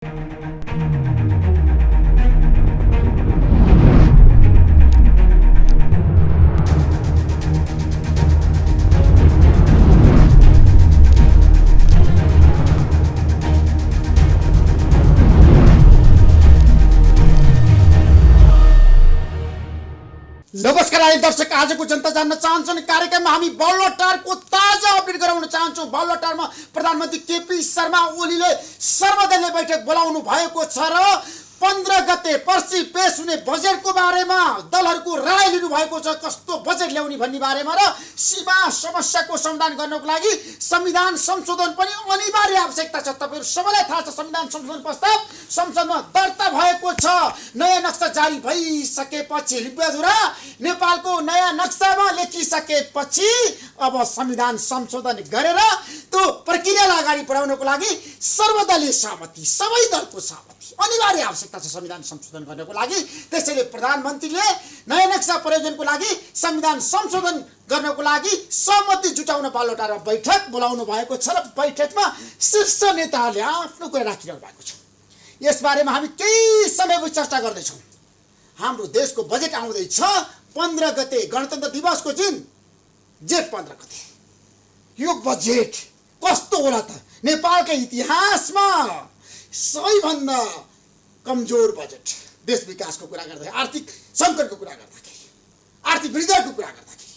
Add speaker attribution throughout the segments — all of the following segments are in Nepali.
Speaker 1: नमस्कार दर्शक, आजको जनता जान्न चाहन्छन् कार्यक्रममा हामी बल्लोटारको ताजा अपडेट गराउन चाहन्छौँ। बल्लोटारमा प्रधानमन्त्री केपी शर्मा ओलीले सर्वदलीय बैठक बोलाउनु भएको छ र 15 गते पर्सि पेश हुने बजेटको बारेमा दलहरूको राय लिनु भएको छ। कस्तो बजेट ल्याउने भन्ने बारेमा र सीमा समस्याको समाधान गर्नको लागि संविधान संशोधन पनि अनिवार्य आवश्यकता छ। तपाईहरु सबैलाई थाहा छ, संविधान संशोधन प्रस्ताव संसदमा दर्ता भएको छ। नयाँ नक्सा जारी भइसकेपछि लिपिबद्धरा नेपालको नयाँ नक्सामा लेखिसकेपछि अब संविधान संशोधन गरेर त्यो प्रक्रियालाई अगाडि बढाउनको लागि सर्वदलीय सहमति, सबै दलको सहमति अनिवार्य आवश्यकता छ संविधान संशोधन गर्नको लागि। त्यसैले प्रधानमन्त्रीले नयाँ नक्सा प्रयोजनको लागि संविधान संशोधन गर्नको लागि सहमति जुटाउन बल्लोटारमा बैठक बोलाउनु भएको छ र बैठकमा शीर्ष नेताहरूले आफ्नो कुरा राखिरहनु भएको छ। यसबारेमा हामी केही समयपछि चर्चा गर्दैछौँ। हाम्रो देशको बजेट आउँदैछ 15 गते गणतन्त्र दिवसको दिन, जेठ 15 गते। यो बजेट कस्तो होला त? नेपालकै इतिहासमा सबैभन्दा कमजोर बजेट। देश विकासको कुरा गर्दा, आर्थिक सङ्कटको कुरा गर्दाखेरि, आर्थिक वृद्धिको कुरा गर्दाखेरि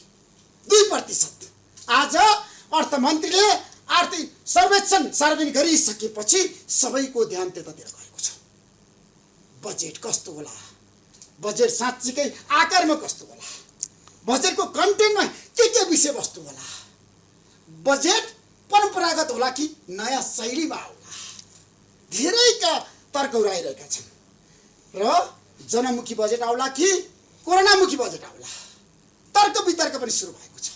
Speaker 1: 2%। आज अर्थमन्त्रीले आर्थिक सर्वेक्षण सार्वजनिक गरिसकेपछि सबैको ध्यान त्यतातिर गएको छ। बजेट कस्तो होला? बजेट साँच्चीकै आकारमा कस्तो होला? बजेटको कन्टेन्टमा के विषयवस्तु होला? बजेट परम्परागत होला कि नयाँ शैलीमा होला? धेरैका तर्कहरू आइरहेका छन्। र जनमुखी बजेट आउला कि कोरोनामुखी बजेट आउला? तर्क वितर्क पनि सुरु भएको छ।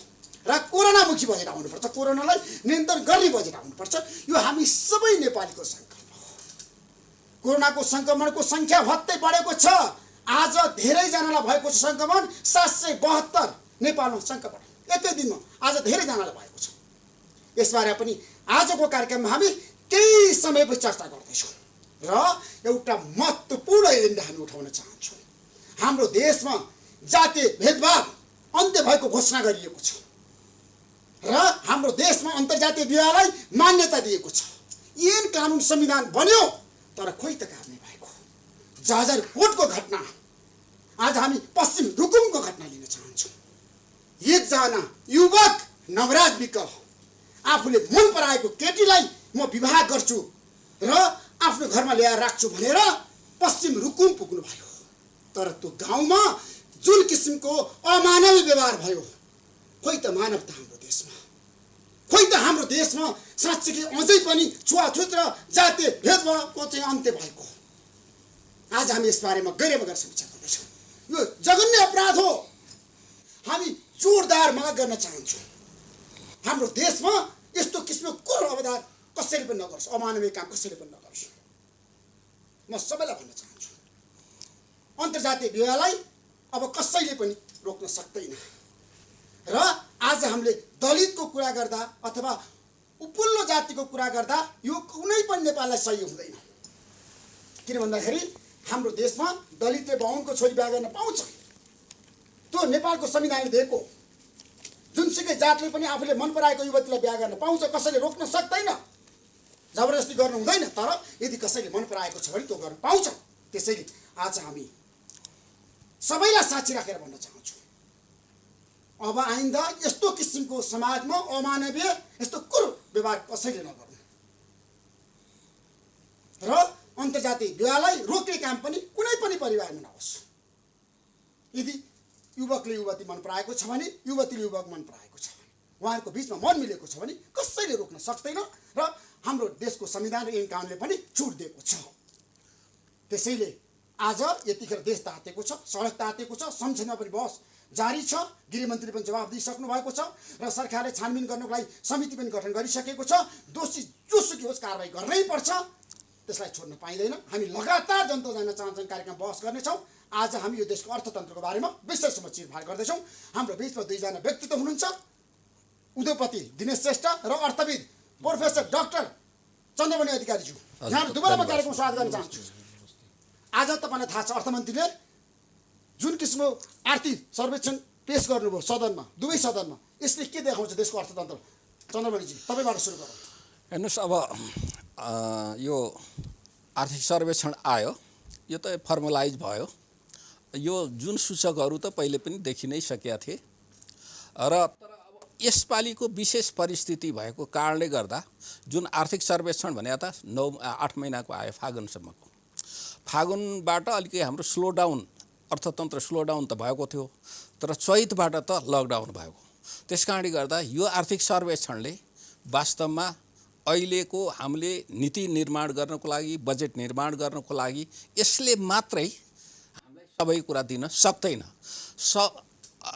Speaker 1: र कोरोनामुखी बजेट आउनुपर्छ, कोरोनालाई नियन्त्रण गर्ने बजेट आउनुपर्छ। यो हामी सबै नेपालीको सङ्कल्प हो। कोरोनाको सङ्क्रमणको सङ्ख्या भत्तै बढेको छ। आज धेरैजनालाई भएको छ सङ्क्रमण, 772 नेपालमा सङ्क्रमण एकै दिनमा आज धेरैजनालाई भएको छ। यसबारे पनि आजको कार्यक्रममा हामी केही समयपछि चर्चा गर्दैछौँ र एउटा महत्त्वपूर्ण एजेन्डा हामी उठाउन चाहन्छौँ। हाम्रो देशमा जातीय भेदभाव अन्त्य भएको घोषणा गरिएको छ र हाम्रो देशमा अन्तर्जातीय विवाहलाई मान्यता दिएको छ। ऐन कानुन संविधान बन्यो, तर खोइ त काम नै भएको। जाजरकोटको घटना, आज हामी पश्चिम रुकुमको घटना लिन चाहन्छौँ। एकजना युवक नवराज विक आफूले मन पराएको केटीलाई म विवाह गर्छु र आफ्नो घरमा ल्याएर राख्छु भनेर पश्चिम रुकुम पुग्नु भयो। तर त्यो गाउँमा जुन किसिमको अमानवीय व्यवहार भयो, खोइ त मानवता हाम्रो देशमा, खोइ त हाम्रो देशमा साँच्चीकै अझै पनि छुवाछुत र जातीय भेदभावको चाहिँ अन्त्य भएको। आज हामी यसबारेमा गहिरो समीक्षा गर्दैछौँ। यो जघन्य अपराध हो। हामी जोरदार माग गर्न चाहन्छौँ, हाम्रो देशमा यस्तो किसिमको कुरो अवधार कसैले पनि नगरोस्, अमानवीय काम कसैले पनि नगरोस्। म सबैलाई भन्न चाहन्छु, अन्तर्जातीय विवाहलाई अब कसैले पनि रोक्न सक्दैन। र आज हामीले दलितको कुरा गर्दा अथवा उपल्लो जातिको कुरा गर्दा यो कुनै पनि नेपाललाई सही हुँदैन। किन भन्दाखेरि हाम्रो देशमा दलितले बाहुनको छोरी बिहा गर्न पाउँछ। त्यो नेपालको संविधानले दिएको। जुनसुकै जातले पनि आफूले मन पराएको युवतीलाई बिहा गर्न पाउँछ, कसैले रोक्न सक्दैन, जबरजस्ती गर्नु हुँदैन। तर यदि कसैले मन पराएको छ भने त्यो गर्न पाउँछ। त्यसैले आज हामी सबैलाई साक्षी राखेर भन्न चाहन्छौँ, अब आइन्दा यस्तो किसिमको समाजमा अमानवीय यस्तो कुरो व्यवहार कसैले नगर्नु र अन्तर्जातीय विवाहलाई रोक्ने काम पनि कुनै पनि परिवारमा नहोस्। यदि युवकले युवती मन पराएको छ भने, युवतीले युवक मन पराएको छ भने, उहाँहरूको बिचमा मन मिलेको छ भने कसैले रोक्न सक्दैन र हाम्रो देशको संविधान र ऐन कानुनले पनि छुट दिएको छ। त्यसैले आज यतिखेर देश तातेको छ, सडक तातेको छ, संसदमा पनि बहस जारी छ, गृहमन्त्रीले पनि जवाफ दिइसक्नु भएको छ र सरकारले छानबिन गर्नको लागि समिति पनि गठन गरिसकेको छ। दोषी जोसुकै होस् कारबाही गर्नै पर्छ, त्यसलाई छोड्न पाइँदैन। हामी लगातार जनता जान्न चाहन्छन् कार्यक्रम बहस गर्नेछौँ। आज हामी यो देशको अर्थतन्त्रको बारेमा विशेषमा चिरफार गर्दैछौँ। हाम्रो बिचमा दुईजना व्यक्तित्व हुनुहुन्छ, उद्योगपति दिनेश श्रेष्ठ र अर्थविद प्रोफेसर डाक्टर चन्द्रमणि अधिकारीज्यू। यहाँ दुवैमा कार्यक्रम स्वागत गर्न चाहन्छु। आज तपाईँलाई थाहा छ अर्थमन्त्रीले जुन किसिमको आर्थिक सर्वेक्षण पेश गर्नुभयो सदनमा, दुवै सदनमा, यसले के देखाउँछ देशको अर्थतन्त्र? चन्द्रमणिजी तपाईँबाट सुरु गरौँ।
Speaker 2: हेर्नुहोस्, अब यो आर्थिक सर्वेक्षण आयो, यो त फर्मलाइज भयो। यो जुन सूचकहरू त पहिले पनि देखि नै सकेका थिए र तर अब यसपालिको विशेष परिस्थिति भएको कारणले गर्दा जुन आर्थिक सर्वेक्षण भने त 9-8 महिनाको आयो, फागुनसम्मको। फागुनबाट अलिकति हाम्रो स्लोडाउन, अर्थतन्त्र स्लोडाउन त भएको थियो, तर चैतबाट त लकडाउन भएको। त्यस कारणले गर्दा यो आर्थिक सर्वेक्षणले वास्तवमा अहिलेको हामीले नीति निर्माण गर्नको लागि, बजेट निर्माण गर्नको लागि यसले मात्रै हामीलाई सबै कुरा दिन सक्दैन।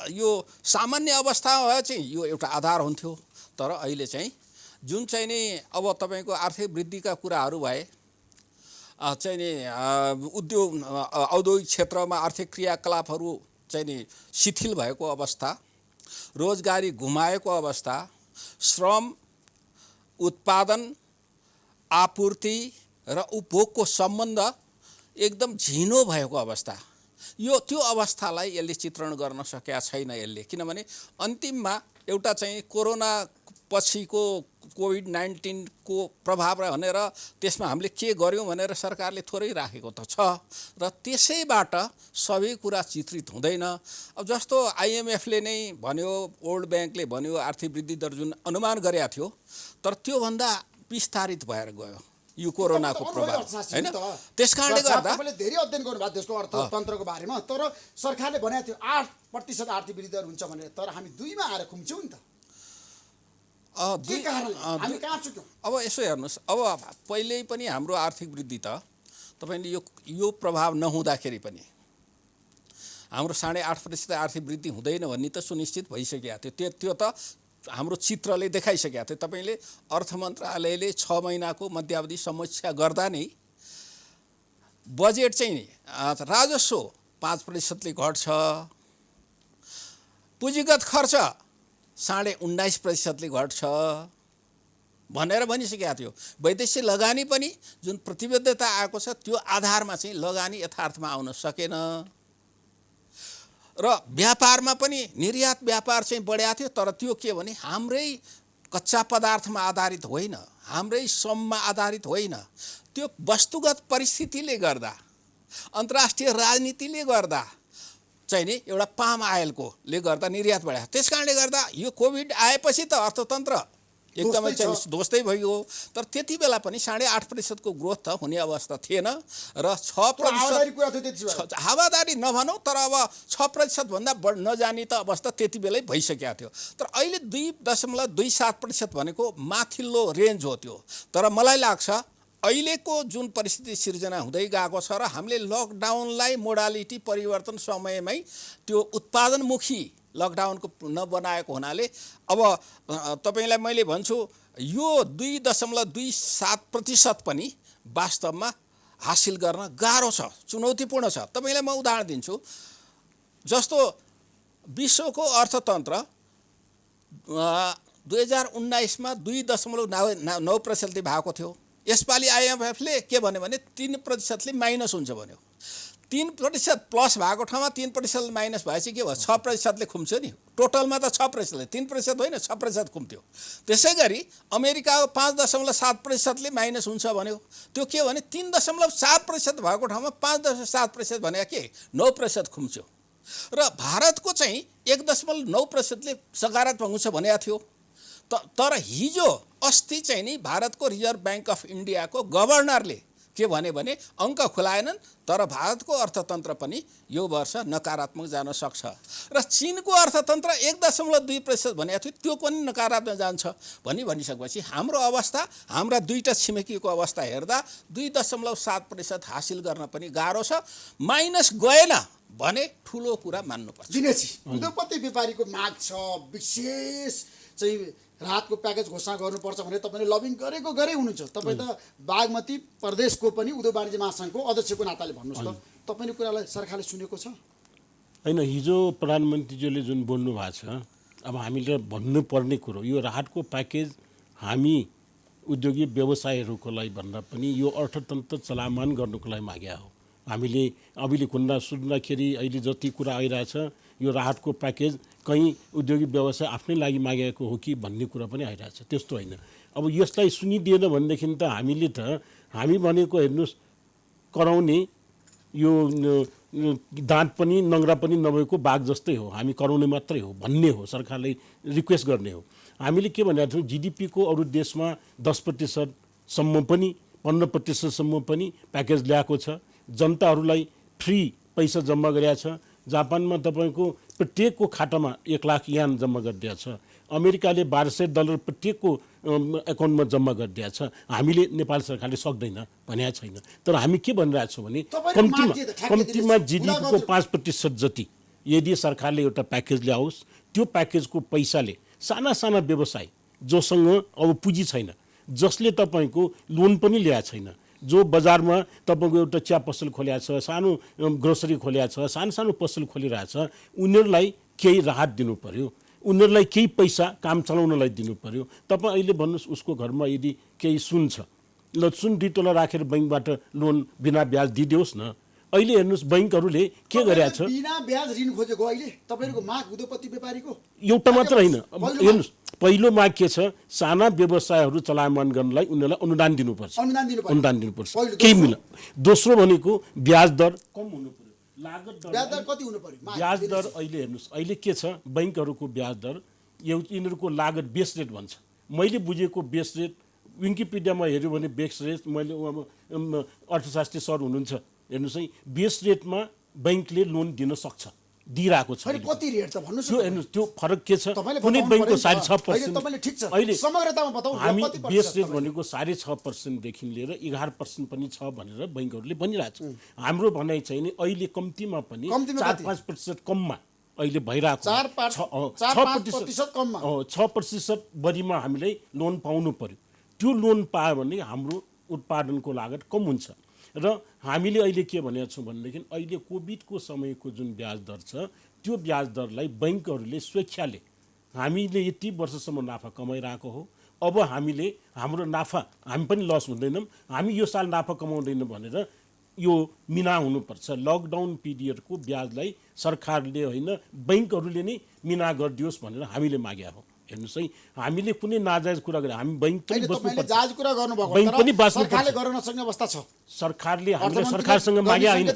Speaker 2: यो सामान्य अवस्थामा भए चाहिँ यो एउटा आधार हुन्थ्यो, तर अहिले चाहिँ जुन चाहिँ नि अब तपाईँको आर्थिक वृद्धिका कुराहरू भए, चाहिँ नि उद्योग औद्योगिक क्षेत्रमा आर्थिक क्रियाकलापहरू चाहिँ नि शिथिल भएको अवस्था, रोजगारी गुमाएको अवस्था, श्रम उत्पादन आपूर्ति र उपभोगको सम्बन्ध एकदम झिनो भएको अवस्था, यो त्यो अवस्थालाई यसले चित्रण गर्न सकेका छैन यसले। किनभने अन्तिममा एउटा चाहिँ कोरोना पछिको कोभिड-19 को प्रभाव भनेर त्यसमा हामीले के गर्यौँ भनेर सरकारले थोरै राखेको त छ, र त्यसैबाट सबै कुरा चित्रित हुँदैन। अब जस्तो IMF-ले नै भन्यो, वर्ल्ड ब्याङ्कले भन्यो आर्थिक वृद्धि दर जुन अनुमान गरेका थियो, तर त्योभन्दा विस्तारित भएर गयो यो कोरोनाको प्रभाव, हैन? त्यसकारणले गर्दा
Speaker 1: तपाईँले धेरै अध्ययन गर्नुभएको देशको अर्थतन्त्रको बारेमा, तर सरकारले भनेको थियो 8% आर्थिक वृद्धि दर हुन्छ भनेर, तर हामी 2मा आएर खुम्छौँ नि त। हामी कहाँ चुक्यौँ?
Speaker 2: अब यसो हेर्नुहोस्, अब पहिल्यै पनि हाम्रो आर्थिक वृद्धि त तपाईँले यो प्रभाव नहुँदाखेरि पनि हाम्रो 8.5% आर्थिक वृद्धि हुँदैन भन्ने त सुनिश्चित भइसकेको थियो। त्यो त हाम्रो चित्रले देखाइसकेको थियो। तपाईँले अर्थ मन्त्रालयले 6 महिनाको मध्यावधि समीक्षा गर्दा नै बजेट चाहिँ राजस्व 5%ले घट्छ, पुँजीगत खर्च 19.5%ले घट्छ भनेर भनिसकेको थियो। वैदेशिक लगानी पनि जुन प्रतिबद्धता आएको छ त्यो आधारमा चाहिँ लगानी यथार्थमा आउन सकेन, र व्यापारमा पनि निर्यात व्यापार चाहिँ बढ्या थियो, तर त्यो के भने हाम्रै कच्चा पदार्थमा आधारित होइन, हाम्रै श्रममा आधारित होइन, त्यो वस्तुगत परिस्थितिले गर्दा, अन्तर्राष्ट्रिय राजनीतिले गर्दा चाहिँ नि एउटा पाम आयलकोले गर्दा निर्यात बढ्यो। त्यसकारणले गर्दा यो कोभिड आएपछि त अर्थतन्त्र एकदमै चाहिँ ध्वस्तै भइयो, तर त्यति बेला पनि 8.5% को ग्रोथ त हुने अवस्था थिएन, र 6% हावादारी नभनौँ, तर अब 6% भन्दा नजाने त अवस्था त्यति बेलै भइसकेको थियो। तर अहिले 2.27% भनेको माथिल्लो रेन्ज हो त्यो। तर मलाई लाग्छ अहिलेको जुन परिस्थिति सिर्जना हुँदै गएको छ र हामीले लकडाउनलाई मोडालिटी परिवर्तन समयमै त्यो उत्पादनमुखी लकडाउनको नबनाएको हुनाले अब तपाईलाई मैले भन्छु यो 2.27% पनि वास्तवमा हासिल गर्न गाह्रो छ, चुनौतीपूर्ण छ। तपाईलाई म उदाहरण दिन्छु, जस्तो विश्वको अर्थतन्त्र 2019 मा 2.9% भएको थियो। यसपालि IMF-ले के भन्यो भने 3%ले माइनस हुन्छ भन्यो। 3% प्लस भएको ठाउँमा 3% माइनस भएपछि के भयो? 6%ले खुम्च्यो नि। टोटलमा त 6%ले, 3% होइन 6% खुम्थ्यो। त्यसै गरी अमेरिकाको 5.7%ले माइनस हुन्छ भन्यो। त्यो के भने 3.7% भएको ठाउँमा 5.7% भने के 9% खुम्च्यो। र भारतको चाहिँ 1.9%ले सकारात्मक हुन्छ भनेको थियो। तर हिजो अस्ति चाहिँ नि भारतको रिजर्भ ब्याङ्क अफ इन्डियाको गभर्नरले के भने अङ्क खुलाएनन्, तर भारतको अर्थतन्त्र पनि यो वर्ष नकारात्मक जान सक्छ। र चीनको अर्थतन्त्र 1.2% भनेको थियो, त्यो पनि नकारात्मक जान्छ भनिसकेपछि हाम्रो अवस्था, हाम्रा दुईटा छिमेकीको अवस्था हेर्दा 2.7% हासिल गर्न पनि गाह्रो छ। माइनस गएन भने ठुलो कुरा मान्नुपर्छ।
Speaker 1: दिनेशजी, उद्योगपति व्यापारीको माग छ विशेष चाहिँ राहतको प्याकेज घोषणा गर्नुपर्छ भने तपाईँले लबिङ गरे हुनुहुन्छ। तपाईँ त बागमती प्रदेशको पनि उद्योग वाणिज्य महासङ्घको अध्यक्षको नाताले भन्नुहोस् त, तपाईँले कुरालाई सरकारले सुनेको छ?
Speaker 3: होइन, हिजो प्रधानमन्त्रीज्यूले जुन बोल्नु भएको छ, अब हामीले भन्नुपर्ने कुरो यो राहतको प्याकेज हामी उद्योगी व्यवसायहरूको लागि भन्दा पनि यो अर्थतन्त्र चलामान गर्नुको लागि माग्या हो। हामीले अभिले सुन्दाखेरि अहिले जति कुरा आइरहेछ यो राहतको प्याकेज कहीँ उद्योगी व्यवसाय आफ्नै लागि मागेको हो कि भन्ने कुरा पनि आइरहेछ। त्यस्तो होइन। अब यसलाई सुनिदिएन भनेदेखि त हामी भनेको हेर्नुहोस् कराउने यो दाँत पनि नङ्ग्रा पनि नभएको बाघ जस्तै हो, हामी कराउने मात्रै हो भन्ने हो, सरकारलाई रिक्वेस्ट गर्ने हो। हामीले के भनेको थियौँ, जिडिपीको अरू देशमा 10%सम्म पनि 15%सम्म पनि प्याकेज ल्याएको छ, जनताहरूलाई फ्री पैसा जम्मा गरेका छ। जापानमा तपाईँको प्रत्येकको खातामा 1 लाख यान जम्मा गरिदिएको छ। अमेरिकाले $1200 प्रत्येकको एकाउन्टमा जम्मा गरिदिएको छ। हामीले नेपाल सरकारले सक्दैन भनेको छैन। तर हामी के भनिरहेछौँ भने कम्तीमा जिडिपीको 5% जति यदि सरकारले एउटा प्याकेज ल्याओस्, त्यो प्याकेजको पैसाले साना साना व्यवसाय जोसँग अब पुँजी छैन, जसले तपाईँको लोन पनि ल्याएको छैन, जो बजारमा तपाईँको एउटा चिया पसल खोलेको छ, सानो ग्रोसरी खोलेको छ, सानो सानो पसल खोलिरहेछ, उनीहरूलाई केही राहत दिनु पर्यो, उनीहरूलाई केही पैसा काम चलाउनलाई दिनु पर्यो। तपाईँ अहिले भन्नुहोस् उसको घरमा यदि केही सुन छ, ल सुन 2 तोला राखेर बैङ्कबाट लोन बिना ब्याज दिइदियोस् न। अहिले हेर्नुहोस् बैङ्कहरूले के गरेका छ,
Speaker 1: बिना ब्याज ऋण खोजेको अहिले तपाईँको माग उद्योगपति व्यापारीको
Speaker 3: एउटा मात्र होइन। हेर्नुहोस् पहिलो माग के छ, साना व्यवसायहरू चलायमान गर्नलाई उनीहरूलाई अनुदान दिनुपर्छ, केही मिल। दोस्रो भनेको ब्याज दर कम हुनु पर्यो, लागत दर
Speaker 1: ब्याज दर कति हुनु पर्यो?
Speaker 3: ब्याज दर अहिले हेर्नुहोस् अहिले के छ, बैङ्कहरूको ब्याज दर यिनीहरूको लागत बेस रेट भन्छ। मैले बुझेको बेस रेट विकिपिडियामा हेऱ्यो भने बेस रेट, मैले अर्थशास्त्री सर हुनुहुन्छ हेर्नुहोस् है, बेस रेटमा बैङ्कले लोन दिन सक्छ, दिइरहेको छ।
Speaker 1: कति रेट त भन्नुहोस्,
Speaker 3: त्यो हेर्नुहोस् त्यो फरक के छ, कुनै बैङ्कको 6.5%, अहिले
Speaker 1: समग्रतामा बताउँ
Speaker 3: हामी बेस रेट भनेको 6.5%देखि लिएर 11% पनि छ भनेर बैङ्कहरूले भनिरहेछ। हाम्रो भनाइ चाहिँ नि अहिले कम्तीमा पनि 4-5% कममा अहिले भइरहेको 6% बढीमा हामीलाई लोन पाउनु पर्यो। त्यो लोन पायो भने हाम्रो उत्पादनको लागत कम हुन्छ। र हामीले अहिले के भनेको छौँ भनेदेखि अहिले कोभिडको समयको जुन ब्याज दर छ, त्यो ब्याज दरलाई बैङ्कहरूले स्वेच्छाले हामीले यति वर्षसम्म नाफा कमाइरहेको हो, अब हामीले हाम्रो नाफा हामी पनि लस हुँदैनौँ, हामी यो साल नाफा कमाउँदैनौँ भनेर यो मिना हुनुपर्छ। लकडाउन पिरियडको ब्याजलाई सरकारले होइन बैङ्कहरूले नै मिना गरिदियोस् भनेर हामीले मागेका हो। हेर्नुहोस् है, हामीले कुनै नाजायज कुरा गरे हामी बैङ्क पनि बस्नुपर्छ,
Speaker 1: जायज कुरा गर्नुभएको
Speaker 3: बैङ्क पनि
Speaker 1: सरकारले गर्न नसक्ने अवस्था छ।
Speaker 3: सरकारले हामीले सरकारसँग मागे होइन,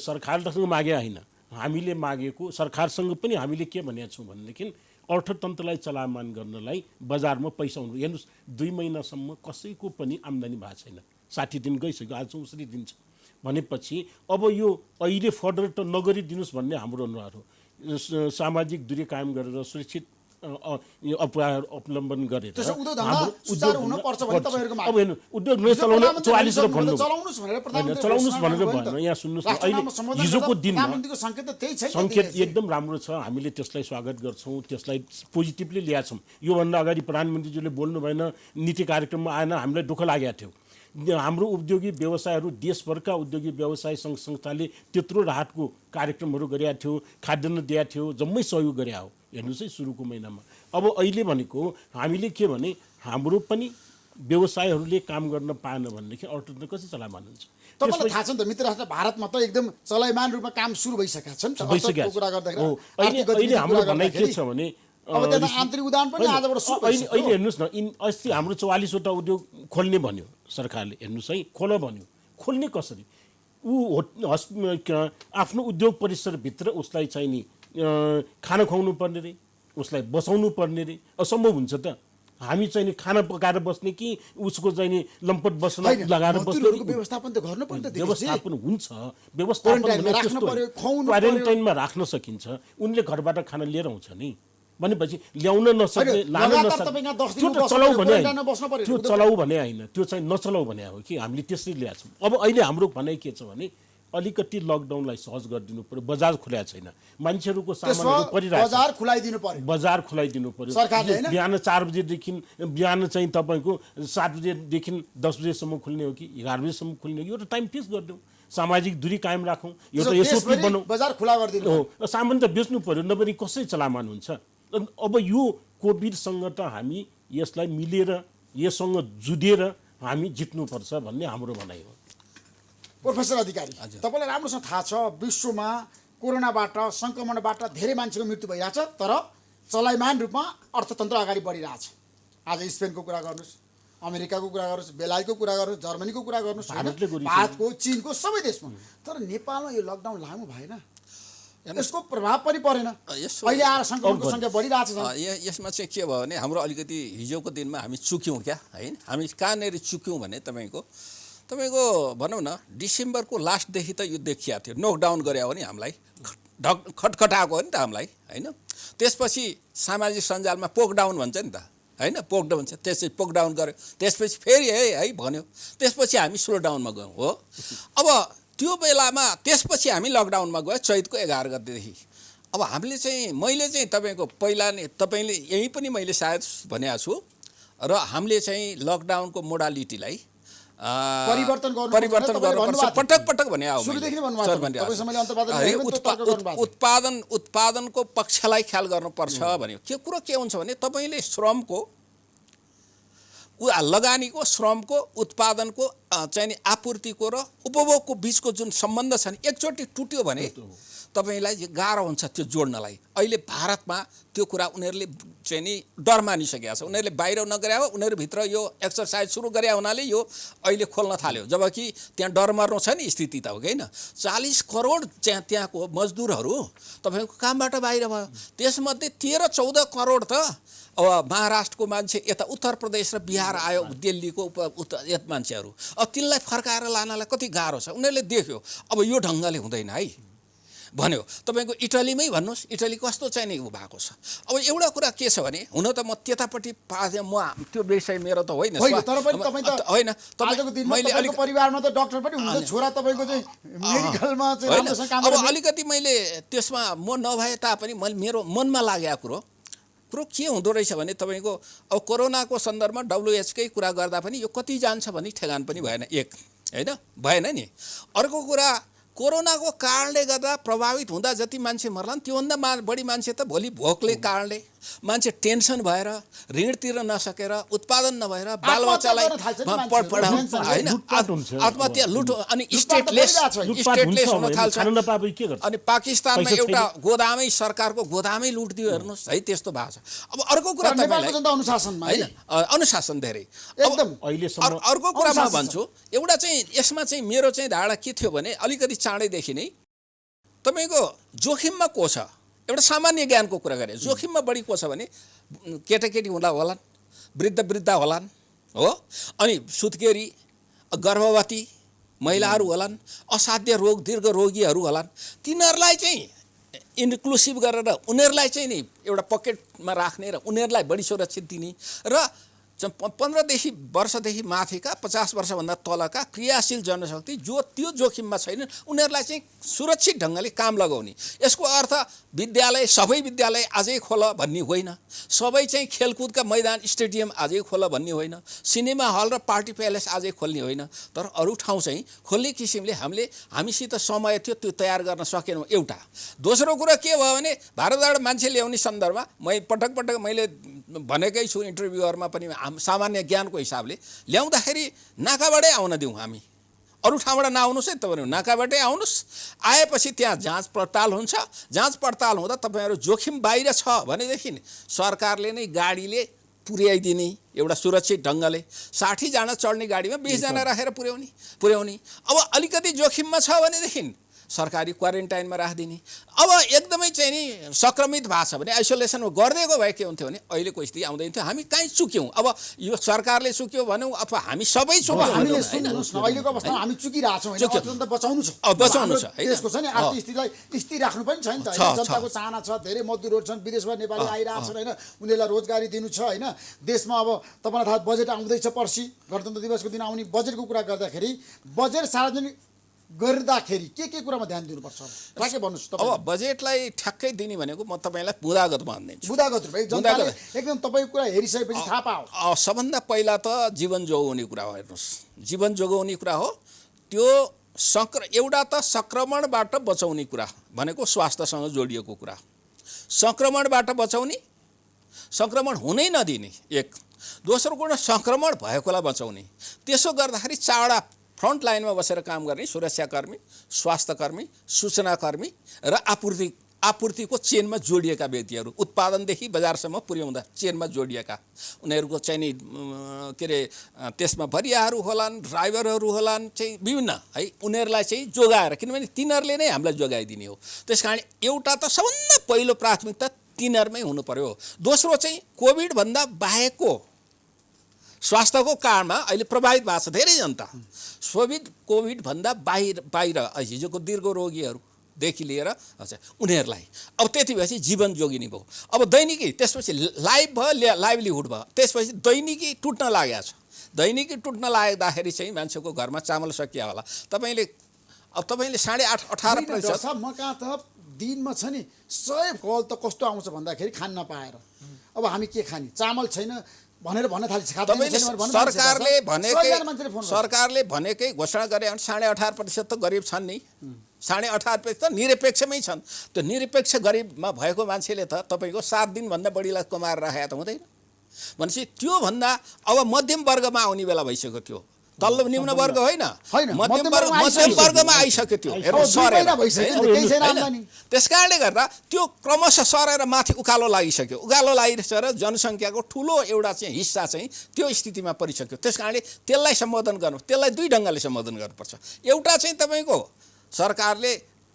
Speaker 3: सरकारसँग मागे होइन, हामीले मागेको सरकारसँग पनि हामीले के भनेका छौँ भनेदेखि अर्थतन्त्रलाई चलायमान गर्नलाई बजारमा पैसा हुनु। हेर्नुहोस् 2 महिनासम्म कसैको पनि आम्दानी भएको छैन, 60 दिन गइसक्यो, आज 64 दिन छ भनेपछि अब यो अहिले फर्दर त नगरिदिनुहोस् भन्ने हाम्रो अनुरोध हो। सामाजिक दूरी कायम गरेर सुरक्षित अवलम्बन गरेर
Speaker 1: उद्योग
Speaker 3: उद्योग चलाउन 44 चलाउनुहोस् भनेर भएन। यहाँ सुन्नुहोस् न, अहिले हिजोको दिनमा सङ्केत एकदम राम्रो छ, हामीले त्यसलाई स्वागत गर्छौँ, त्यसलाई पोजिटिभली ल्याएछौँ। योभन्दा अगाडि प्रधानमन्त्रीज्यूले बोल्नु भएन, नीति कार्यक्रममा आएन, हामीलाई दुःख लागेको थियो। हाम्रो उद्योगी व्यवसायहरू देशभरका उद्योगी व्यवसाय सङ्घ संस्थाले त्यत्रो राहतको कार्यक्रमहरू गरेका थियो, खाद्यान्न दिएको थियो, जम्मै सहयोग गरे हो। हेर्नुहोस् है सुरुको महिनामा। अब अहिले भनेको हामीले के भने हाम्रो पनि व्यवसायहरूले काम गर्न पाएन भनेदेखि अर्थतन्त्र कसरी चलायमान हुन्छ?
Speaker 1: तपाईँलाई थाहा छ नि त मित्र राष्ट्र भारतमा त एकदम चलायमान रूपमा काम सुरु भइसकेका छन्।
Speaker 3: अहिले हाम्रो भनाइ के छ भने
Speaker 1: अब त्यहाँ आन्तरिक उदाहरण पनि आजबाट सुरु भइसक्यो।
Speaker 3: अहिले हेर्नुहोस् न, अस्ति हाम्रो 44वटा उद्योग खोल्ने भन्यो सरकारले, हेर्नुहोस् है, खोल भन्यो, खोल्ने कसरी? ऊ आफ्नो उद्योग परिसरभित्र उसलाई चाहिँ नि खाना खुवाउनु पर्ने रे, उसलाई बसाउनु पर्ने रे, असम्भव हुन्छ त। हामी चाहिँ नि खाना पकाएर बस्ने कि उसको चाहिँ नि लम्पट बस्न लगाएर बस्ने?
Speaker 1: व्यवस्थापन त गर्नु पर्छ,
Speaker 3: व्यवस्थापन हुन्छ, क्वारेन्टाइनमा राख्न सकिन्छ। उनले घरबाट खाना लिएर आउँछ नि भनेपछि ल्याउन नसक्ने, लान नसक्ने, त्यो त चलाउ भने होइन, त्यो चलाउ भने होइन, त्यो चाहिँ नचलाउ भने हो कि हामीले त्यसरी ल्याएको छौँ। अब अहिले हाम्रो भनाइ के छ भने अलिकति लकडाउनलाई सहज गरिदिनु पर्यो। बजार खुलाएको छैन, मान्छेहरूको सामानहरू परिरहेको छ, बजार खुलाइदिनु पर्यो। बिहान 4 बजेदेखि बिहान चाहिँ तपाईँको 7 बजेदेखि 10 बजेसम्म खुल्ने हो कि 11 बजेसम्म खुल्ने हो, यो त टाइम फिक्स गरिदिउँ। सामाजिक दूरी कायम राखौँ, एउटा एसओपी बनाऊ,
Speaker 1: बजार खुला गरिदिनु
Speaker 3: हो। सामान त बेच्नु पर्यो, नभए कसरी चलामान हुन्छ? अब यो कोभिडसँग त हामी यसलाई मिलेर यससँग जुधेर हामी जित्नुपर्छ भन्ने हाम्रो भनाइ हो।
Speaker 1: प्रोफेसर अधिकारी, तपाईँलाई राम्रोसँग थाहा छ विश्वमा कोरोनाबाट सङ्क्रमणबाट धेरै मान्छेको मृत्यु भइरहेछ, तर चलायमान रूपमा अर्थतन्त्र अगाडि बढिरहेछ। आज स्पेनको कुरा गर्नुहोस्, अमेरिकाको कुरा गर्नुहोस्, बेलायतको कुरा गर्नुहोस्, जर्मनीको कुरा गर्नुहोस्, भारतको, चीनको, सबै देशमा। तर नेपालमा यो लकडाउन लामो भएन, यसको प्रभाव पनि परेन। अहिले आएर सङ्क्रमणको सङ्ख्या बढिरहेछ।
Speaker 2: यसमा चाहिँ के भयो भने हाम्रो अलिकति हिजोको दिनमा हामी चुक्यौँ क्या, होइन? हामी कहाँनिर चुक्यौँ भने तपाईँको भनौँ न डिसेम्बरको लास्टदेखि त यो देखिएको थियो, नकडाउन गरे हो नि हामीलाई, खटखटाएको हो नि त हामीलाई, होइन? त्यसपछि सामाजिक सञ्जालमा पोकडाउन भन्छ नि त, होइन? पोकडाउन छ, त्यसपछि पोकडाउन गऱ्यो, त्यसपछि फेरि है भन्यो, त्यसपछि हामी स्लो डाउनमा गयौँ हो। अब त्यो बेलामा त्यसपछि हामी लकडाउनमा गयो चैतको 11 गतेदेखि। अब हामीले चाहिँ मैले चाहिँ तपाईँको पहिला नै तपाईँले यहीँ पनि मैले सायद भनेको छु, र हामीले चाहिँ लकडाउनको मोडालिटीलाई परिवर्तन गर्नुपर्छ पटक पटक भने उत्पादनको पक्षलाई ख्याल गर्नुपर्छ भन्यो। के कुरो के हुन्छ भने तपाईँले श्रमको लगानीको, श्रमको, उत्पादनको चाहिँ नि आपूर्तिको र उपभोगको बिचको जुन सम्बन्ध छ नि एकचोटि टुट्यो भने तपाईँलाई गाह्रो हुन्छ त्यो जोड्नलाई। अहिले भारतमा त्यो कुरा उनीहरूले चाहिँ नि डर मानिसकेका छ। उनीहरूले बाहिर नगरे हो, उनीहरूभित्र यो एक्सर्साइज सुरु गरे हुनाले यो अहिले खोल्न थाल्यो, जबकि त्यहाँ डर मर्नु छ नि स्थिति त हो कि होइन। 40 करोड त्यहाँको मजदुरहरू तपाईँको कामबाट बाहिर भयो, त्यसमध्ये 13-14 करोड त अब महाराष्ट्रको मान्छे, यता उत्तर प्रदेश र बिहार आयो, दिल्लीको मान्छेहरू, अब तिनलाई फर्काएर लानलाई कति गाह्रो छ। उनीहरूले देख्यो अब यो ढङ्गले हुँदैन है भन्यो। तपाईँको इटलीमै भन्नुहोस्, इटली कस्तो चाहिँ नि भएको छ। अब एउटा कुरा के छ भने, हुन त म त्यतापट्टि म त्यो विषय मेरो त होइन,
Speaker 1: तर पनि तपाईँ त होइन आजको दिनमा तपाईको परिवारमा त डाक्टर पनि हुनुहुन्छ, छोरा तपाईँको चाहिँ मेडिकलमा चाहिँ राम्रोसँग काम
Speaker 2: गर्छ। अब अलिकति मैले त्यसमा म नभए तापनि मेरो मनमा लागेको कुरो के हुँदो रहेछ भने तपाईँको अब कोरोनाको सन्दर्भमा WHO कै कुरा गर्दा पनि यो कति जान्छ भन्ने ठेगान पनि भएन, एक होइन भएन नि। अर्को कुरा कोरोनाको कारणले गर्दा प्रभावित हुँदा जति मान्छे मर्लान् त्योभन्दा बढी मान्छे त भोलि भोकले कारणले, मान्छे टेन्सन भएर, ऋण तिर्न नसकेर, उत्पादन नभएर बालबच्चालाई होइन आत्महत्या, लुट, अनि स्टेटलेस हुन थाल्छ। अनि पाकिस्तानमा एउटा गोदामै, सरकारको गोदामै लुट दियो हेर्नुहोस् है, त्यस्तो भएको छ। अब अर्को कुरा होइन अनुशासन धेरै। अर्को कुरा म भन्छु, एउटा चाहिँ यसमा चाहिँ मेरो चाहिँ धारणा के थियो भने अलिकति चाँडैदेखि नै तपाईँको जोखिममा को छ, एउटा सामान्य ज्ञानको कुरा गरे, जोखिममा बढी को छ भने केटाकेटी हुँदा होलान्, वृद्ध होलान् हो, अनि सुत्केरी, गर्भवती महिलाहरू होलान्, असाध्य रोग, दीर्घ रोगीहरू होलान्। तिनीहरूलाई चाहिँ इन्क्लुसिभ गरेर उनीहरूलाई चाहिँ नि एउटा पकेटमा राख्ने र उनीहरूलाई बढी सुरक्षित दिने र 15 वर्षदेखि माथिका 50 वर्षभन्दा तलका क्रियाशील जनशक्ति जो त्यो जोखिममा छैन उनीहरूलाई चाहिँ सुरक्षित ढङ्गले काम लगाउने। यसको अर्थ विद्यालय, सबै विद्यालय आजै खोल भन्ने होइन, सबै चाहिँ खेलकुदका मैदान, स्टेडियम आजै खोल भन्ने होइन, सिनेमा हल र पार्टी प्यालेस आजै खोल्ने होइन, तर अरू ठाउँ चाहिँ खोल्ने किसिमले हामीसित समय थियो त्यो तयार गर्न सकेनौँ एउटा। दोस्रो कुरा के भयो भने भारतबाट मान्छे ल्याउने सन्दर्भमा पटक मैले भनेकै छु इन्टरभ्यूहरूमा पनि, सामान्य ज्ञानको हिसाबले ल्याउँदाखेरि नाकाबाटै आउन दिउँ हामी, अरू ठाउँबाट नआउनुहोस् है, तपाईँहरू नाकाबाटै आउनुहोस्। आएपछि त्यहाँ जाँच पडताल हुन्छ, जाँच पडताल हुँदा तपाईँहरू जोखिम बाहिर छ भनेदेखि सरकारले नै गाडीले पुर्याइदिने एउटा सुरक्षित ढङ्गले, 60 जना चढ्ने गाडीमा 20 जना राखेर पुर्याउने। अब अलिकति जोखिममा छ भनेदेखि सरकारी क्वारेन्टाइनमा राखिदिने। अब एकदमै चाहिँ नि सङ्क्रमित भएको छ भने आइसोलेसनमा गरिदिएको भए के हुन्थ्यो भने अहिलेको स्थिति आउँदैन थियो। हामी कहीँ चुक्यौँ, अब यो सरकारले चुक्यो भनौँ अथवा हामी सबै चुक्यौँ।
Speaker 1: अहिलेको अवस्थामा हामी चुकिरहेछौँ, बचाउनु छ त्यसको छ नि, आर्थिक स्थितिलाई स्थिर राख्नु पनि छ नि त। जनताको चाहना छ, धेरै मजदुरहरू छन्, विदेशबाट नेपाली आइरहेछन् होइन, उनीहरूलाई रोजगारी दिनु छ होइन। देशमा अब तपाईँलाई थाहा बजेट आउँदैछ, पर्सि गणतन्त्र दिवसको दिन आउने बजेटको कुरा गर्दाखेरि बजेट सार्वजनिक गर्दाखेरि के कुरामा ध्यान दिनुपर्छ के भन्नुहोस्।
Speaker 2: अब बजेटलाई ठ्याक्कै दिने भनेको म तपाईँलाई बुदागत भनिदिन्छु।
Speaker 1: बुदागत जनताले एकदम तपाईँको कुरा हेरिसकेपछि थाहा पाओ।
Speaker 2: सबभन्दा पहिला त जीवन जोगाउने कुरा हो, हेर्नुहोस् जीवन जोगाउने कुरा हो त्यो। एउटा त सङ्क्रमणबाट बचाउने कुरा भनेको स्वास्थ्यसँग जोडिएको कुरा, सङ्क्रमणबाट बचाउने, सङ्क्रमण हुनै नदिने एक, दोस्रो कुरा सङ्क्रमण भएकोलाई बचाउने। त्यसो गर्दाखेरि चारवटा फ्रन्ट लाइनमा बसेर काम गर्ने सुरक्षाकर्मी, स्वास्थ्यकर्मी, सूचनाकर्मी र आपूर्तिको चेनमा जोडिएका व्यक्तिहरू, उत्पादनदेखि बजारसम्म पुर्याउँदा चेनमा जोडिएका उनीहरूको चाहिँ नि के अरे त्यसमा भरियाहरू होलान्, ड्राइभरहरू होलान्, चाहिँ विभिन्न है, उनीहरूलाई चाहिँ जोगाएर, किनभने तिनीहरूले नै हामीलाई जोगाइदिने हो। त्यस कारण एउटा त सबभन्दा पहिलो प्राथमिकता तिनीहरूमै हुनु पर्यो। दोस्रो चाहिँ कोभिडभन्दा बाहेकको स्वास्थ्यको कारणमा अहिले प्रभावित भएको छ धेरै जनता। कोभिडभन्दा बाहिर हिजोको दीर्घ रोगीहरूदेखि लिएर उनीहरूलाई अब त्यति भएपछि जीवन जोगिनी भयो। अब दैनिकी, त्यसपछि लाइभ भयो, लाइभलीहुड भयो, त्यसपछि दैनिकी टुट्न लागेको छ। दैनिकी टुट्न लाग्दाखेरि चाहिँ मान्छेको घरमा चामल सकिया होला। तपाईँले 18.5%
Speaker 1: म कहाँ त दिनमा छ नि 100 कल त कस्तो आउँछ भन्दाखेरि खान नपाएर अब हामी के खाने, चामल छैन भनेर भन्न थालिन्छ।
Speaker 2: सरकारले भनेकै घोषणा गरे 18.5% त गरिब छन् नि, 18.5% त निरपेक्षमै छन्। त्यो निरपेक्ष गरिबमा भएको मान्छेले त तपाईँको 7 दिनभन्दा बढीलाई कमाएर राखेको त हुँदैन। भनेपछि त्योभन्दा अब मध्यम वर्गमा आउने बेला भइसक्यो। त्यो तल्लो निम्न वर्ग होइन, मध्यम वर्गमा आइसक्यो त्यो। त्यस कारणले गर्दा त्यो क्रमशः सरेर माथि उकालो लागिसक्यो। उकालो लागिसकेर जनसङ्ख्याको ठुलो एउटा चाहिँ हिस्सा चाहिँ त्यो स्थितिमा परिसक्यो। त्यस कारणले त्यसलाई सम्बोधन गर्नु, त्यसलाई दुई ढङ्गले सम्बोधन गर्नुपर्छ। एउटा चाहिँ तपाईँको सरकारले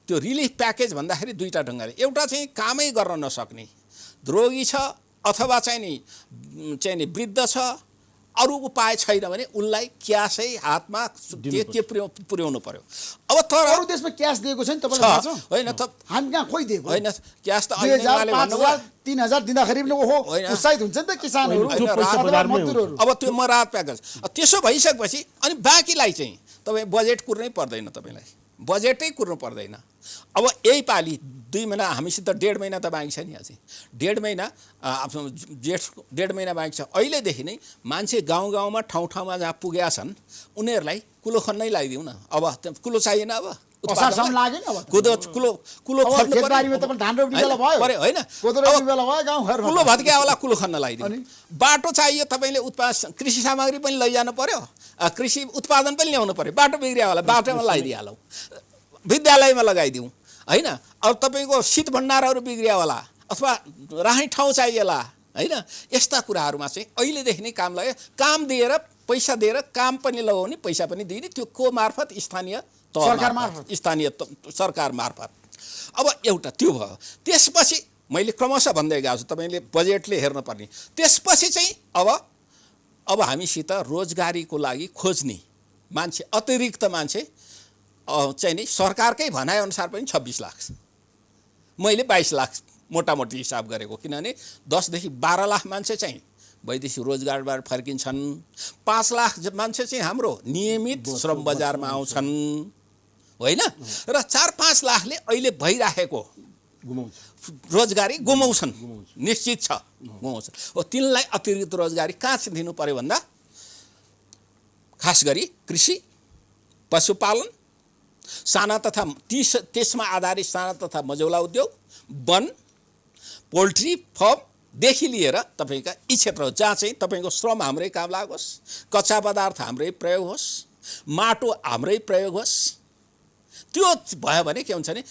Speaker 2: त्यो रिलिफ प्याकेज भन्दाखेरि दुईवटा ढङ्गले, एउटा चाहिँ कामै गर्न नसक्ने रोगी छ अथवा चाहिँ नि वृद्ध छ, अरू उपाय छैन भने उनलाई क्यासै हातमा के पुर्याउनु पर्यो। अब तर
Speaker 1: अरू देशमा क्यास दिएको छ नि तपाईँलाई थाहा छ?
Speaker 2: होइन त
Speaker 1: हामी कहाँ खोइ दिएको
Speaker 2: होइन। क्यास त
Speaker 1: 3,000 दिँदाखेरि पनि ओहो उत्साहित हुन्छ नि त किसानहरू।
Speaker 2: अब त्यो म राहत प्याकेज त्यसो भइसकेपछि अनि बाँकीलाई चाहिँ तपाईँ बजेट कुर्नै पर्दैन, तपाईँलाई बजेटै कुर्नु पर्दैन। अब यही पालि 2 महिना हामीसित 1.5 महिना त बाँकी छ नि, अझै 1.5 महिना आफ्नो जेठ 1.5 महिना बाँकी छ। अहिलेदेखि नै मान्छे गाउँमा ठाउँमा जहाँ पुगेका छन् उनीहरूलाई कुलो खन्नै लगाइदिउँ न। अब कुलो चाहिएन, अब कुलो भत्किया होला, कुलो खन्न लगाइदिउँ। बाटो चाहियो तपाईँले, कृषि सामग्री पनि लैजानु पर्यो, कृषि उत्पादन पनि ल्याउनु पर्यो। बाटो बिग्रिया होला, बाटोमा लगाइदिइहालौँ, विद्यालयमा लगाइदिउँ होइन। अब तपाईँको शीत भण्डारहरू बिग्रिया होला अथवा राहै ठाउँ चाहिएला होइन। यस्ता कुराहरूमा चाहिँ अहिलेदेखि नै काम लाग्यो। काम दिएर पैसा दिएर काम पनि लगाउने, पैसा पनि दिने, त्यो को मार्फत? स्थानीय सरकार मार्फत। अब एउटा त्यो भयो। त्यसपछि मैले क्रमशः भन्दै गएको छु, तपाईँले बजेटले हेर्नुपर्ने। त्यसपछि चाहिँ अब हामीसित रोजगारीको लागि खोज्ने मान्छे, अतिरिक्त मान्छे चाहिँ नि सरकारकै भनाइअनुसार पनि 26 लाख, मैले 22 लाख मोटामोटी हिसाब गरेको। किनभने 10 देखि 12 लाख मान्छे चाहिँ वैदेशिक रोजगारबाट फर्किन्छन्, 5 लाख मान्छे चाहिँ हाम्रो नियमित श्रम बजारमा आउँछन् होइन, र 4-5 लाखले अहिले भइराखेको रोजगारी गुमाउँछन्, निश्चित छ गुमाउँछन्। हो, तिनलाई अतिरिक्त रोजगारी कहाँ चाहिँ दिनु पर्यो भन्दा खास गरी कृषि, पशुपालन, साना तथा त्यसमा आधारित साना तथा मझौला उद्योग, वन, पोल्ट्री फार्मदेखि लिएर तपाईँका यी क्षेत्र जहाँ चाहिँ तपाईँको श्रम हाम्रै काम लागोस्, कच्चा पदार्थ हाम्रै प्रयोग होस्, माटो हाम्रै प्रयोग होस्। त्यो भयो भने के हुन्छ भने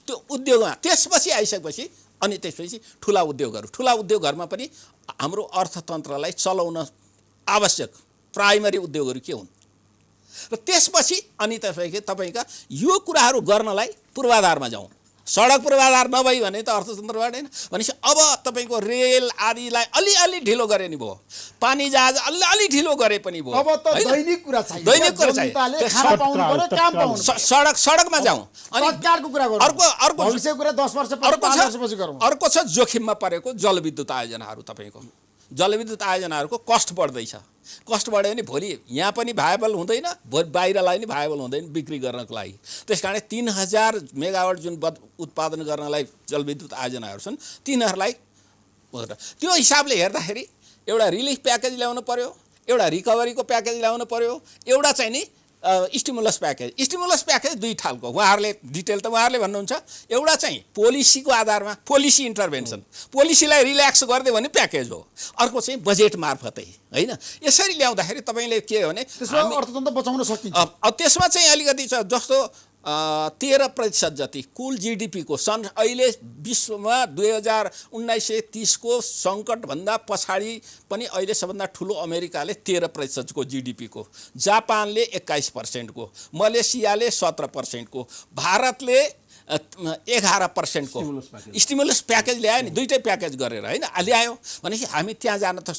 Speaker 2: त्यो उद्योगमा त्यसपछि आइसकेपछि अनि त्यसपछि ठुला उद्योगहरूमा पनि हाम्रो अर्थतन्त्रलाई चलाउन आवश्यक प्राइमरी उद्योगहरू के हुन् र त्यसपछि अनि तपाईँका यो कुराहरू गर्नलाई पूर्वाधारमा जाउँ। सडक पूर्वाधार नभई भने त अर्थतन्त्र बढ्दैन। भनेपछि अब तपाईँको रेल आदिलाई अलि ढिलो गरे नि भयो, पानी जहाज अलि ढिलो गरे पनि भयो।
Speaker 1: अब त दैनिक कुरा चाहियो,
Speaker 2: सडकमा जाउँ। अनि
Speaker 1: सरकारको कुरा गरौँ,
Speaker 2: अर्को
Speaker 1: भविष्यको कुरा 10 वर्ष 5 वर्षपछि गरौँ।
Speaker 2: अर्को छ जोखिममा परेको जलविद्युत आयोजनाहरू। तपाईँको जलविद्युत आयोजनाहरूको कस्ट बढ्दैछ। कस्ट बढ्यो भने भोलि यहाँ पनि भायबल हुँदैन, बाहिरलाई पनि भायबल हुँदैन बिक्री गर्नको लागि। त्यस कारण 3000 मेगावाट जुन उत्पादन गर्नलाई जलविद्युत आयोजनाहरू छन् तिनीहरूलाई त्यो हिसाबले हेर्दाखेरि एउटा रिलिफ प्याकेज ल्याउनु पर्यो, एउटा रिकभरीको प्याकेज ल्याउनु पर्यो, एउटा चाहिँ नि स्टिमुलस प्याकेज दुई खालको उहाँहरूले डिटेल त उहाँहरूले भन्नुहुन्छ एउटा चाहिँ पोलिसीको आधारमा पोलिसी इन्टरभेन्सन पोलिसीलाई रिल्याक्स गरिदियो भने प्याकेज हो अर्को चाहिँ बजेट मार्फतै होइन यसरी ल्याउँदाखेरि तपाईँले के हो भने
Speaker 1: त्यसमा अर्थतन्त्र बचाउन सकिन्छ
Speaker 2: त्यसमा चाहिँ अलिकति छ जस्तो 13% जति कुल जिडिपीको सन् अहिले विश्वमा 2019-30 को सङ्कटभन्दा पछाडि पनि अहिले सबभन्दा ठुलो अमेरिकाले 13% को जिडिपीको जापानले 21% को मलेसियाले 17% को भारतले 11% को स्टिमुलस प्याकेज ल्यायो नि दुईटै प्याकेज गरेर होइन ल्यायो भनेपछि हामी त्यहाँ जान त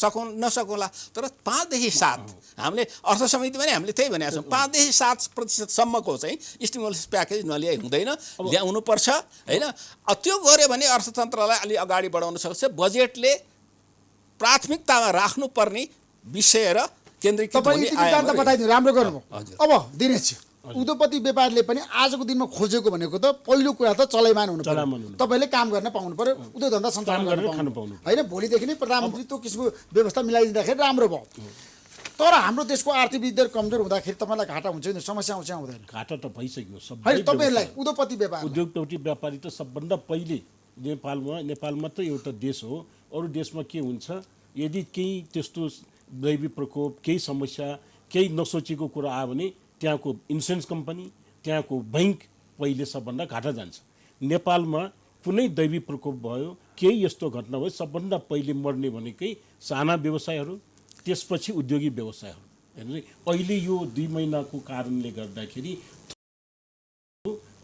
Speaker 2: नसकौँला तर 5 देखि 7 हामीले अर्थ समिति पनि हामीले त्यही भनेका छौँ 5 देखि 7% सम्मको चाहिँ स्टिमुलस प्याकेज नल्याइ हुँदैन ल्याउनुपर्छ होइन त्यो गऱ्यो भने अर्थतन्त्रलाई अलि अगाडि बढाउन सक्छ बजेटले प्राथमिकतामा राख्नुपर्ने विषय र केन्द्रीकृत हुने
Speaker 1: आयाम बताइदिनु राम्रो गर्नुभयो अब दिनेश उद्योगपति व्यापारीले पनि आजको दिनमा खोजेको भनेको त पहिलो कुरा त चलायमान हुनु पर्यो तपाईँले काम गर्न पाउनु पर्यो उद्योग धन्दा सञ्चालन गर्न पाउनु होइन भोलिदेखि नै प्रधानमन्त्री त्यो किसिमको व्यवस्था मिलाइदिँदाखेरि राम्रो भयो तर हाम्रो देशको आर्थिक वृद्धि कमजोर हुँदाखेरि तपाईँलाई घाटा हुन्छ नि समस्या आउँछ आउँदैन
Speaker 3: घाटा त भइसक्यो
Speaker 1: होइन तपाईँहरूलाई उद्योगपति
Speaker 3: व्यापारी त सबभन्दा पहिले नेपालमा त एउटा देश हो अरू देशमा के हुन्छ यदि केही त्यस्तो दैवी प्रकोप केही समस्या केही नसोचेको कुरा आयो भने त्यहाँको इन्सुरेन्स कम्पनी त्यहाँको बैंक पहिले सबभन्दा घाटा जान्छ नेपालमा कुनै दैवी प्रकोप भयो केही यस्तो घटना भयो सबभन्दा पहिले मर्ने भनेकै साना व्यवसायहरू त्यसपछि उद्योगी व्यवसायहरू हेर्नु अहिले यो 2 महिनाको कारणले गर्दाखेरि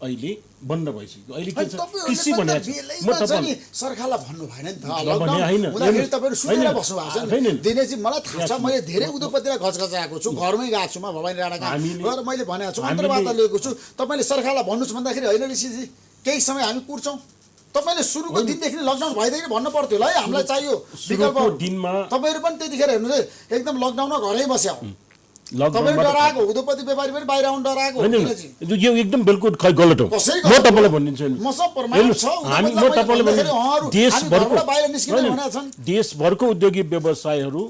Speaker 3: अहिले बन्द भइसक्यो अहिले के छ कृषि भनेको
Speaker 1: म तपाईले सरकारलाई भन्नु भएन नि त लकडाउन हुँदाखेरि तपाईहरु सुनेर बस्नु भएको छ नि दिनेशजी मलाई थाहा छ मैले धेरै उद्योगपतिलाई घचघचाएको छु घरमै गएको छु म भवानी राणाका गएर मैले भनेको छु अन्तर्वार्ता लिएको छु तपाईले सरकारलाई भन्नुस् भन्दाखेरि हैन ऋषिजी केही समय हामी कुर्छौं तपाईले सुरुको दिनदेखि लकडाउन भइदेखि भन्नु पर्थ्यो ल है हामीलाई चाहियो विकल्प
Speaker 3: दिनमा
Speaker 1: तपाईहरु पनि त्यतिखेर हेर्नु एकदम लकडाउनमा घरै बस्या हो तपाईहरु डराएको उद्योगपति व्यापारी पनि बाहिर आउन डराएको
Speaker 3: यो एकदम बिल्कुल गलत हो म तपाईलाई भनिदिन्छु
Speaker 1: म सब प्रमाण छ
Speaker 3: हामी म तपाईलाई देशभरको उद्योगी व्यवसायहरू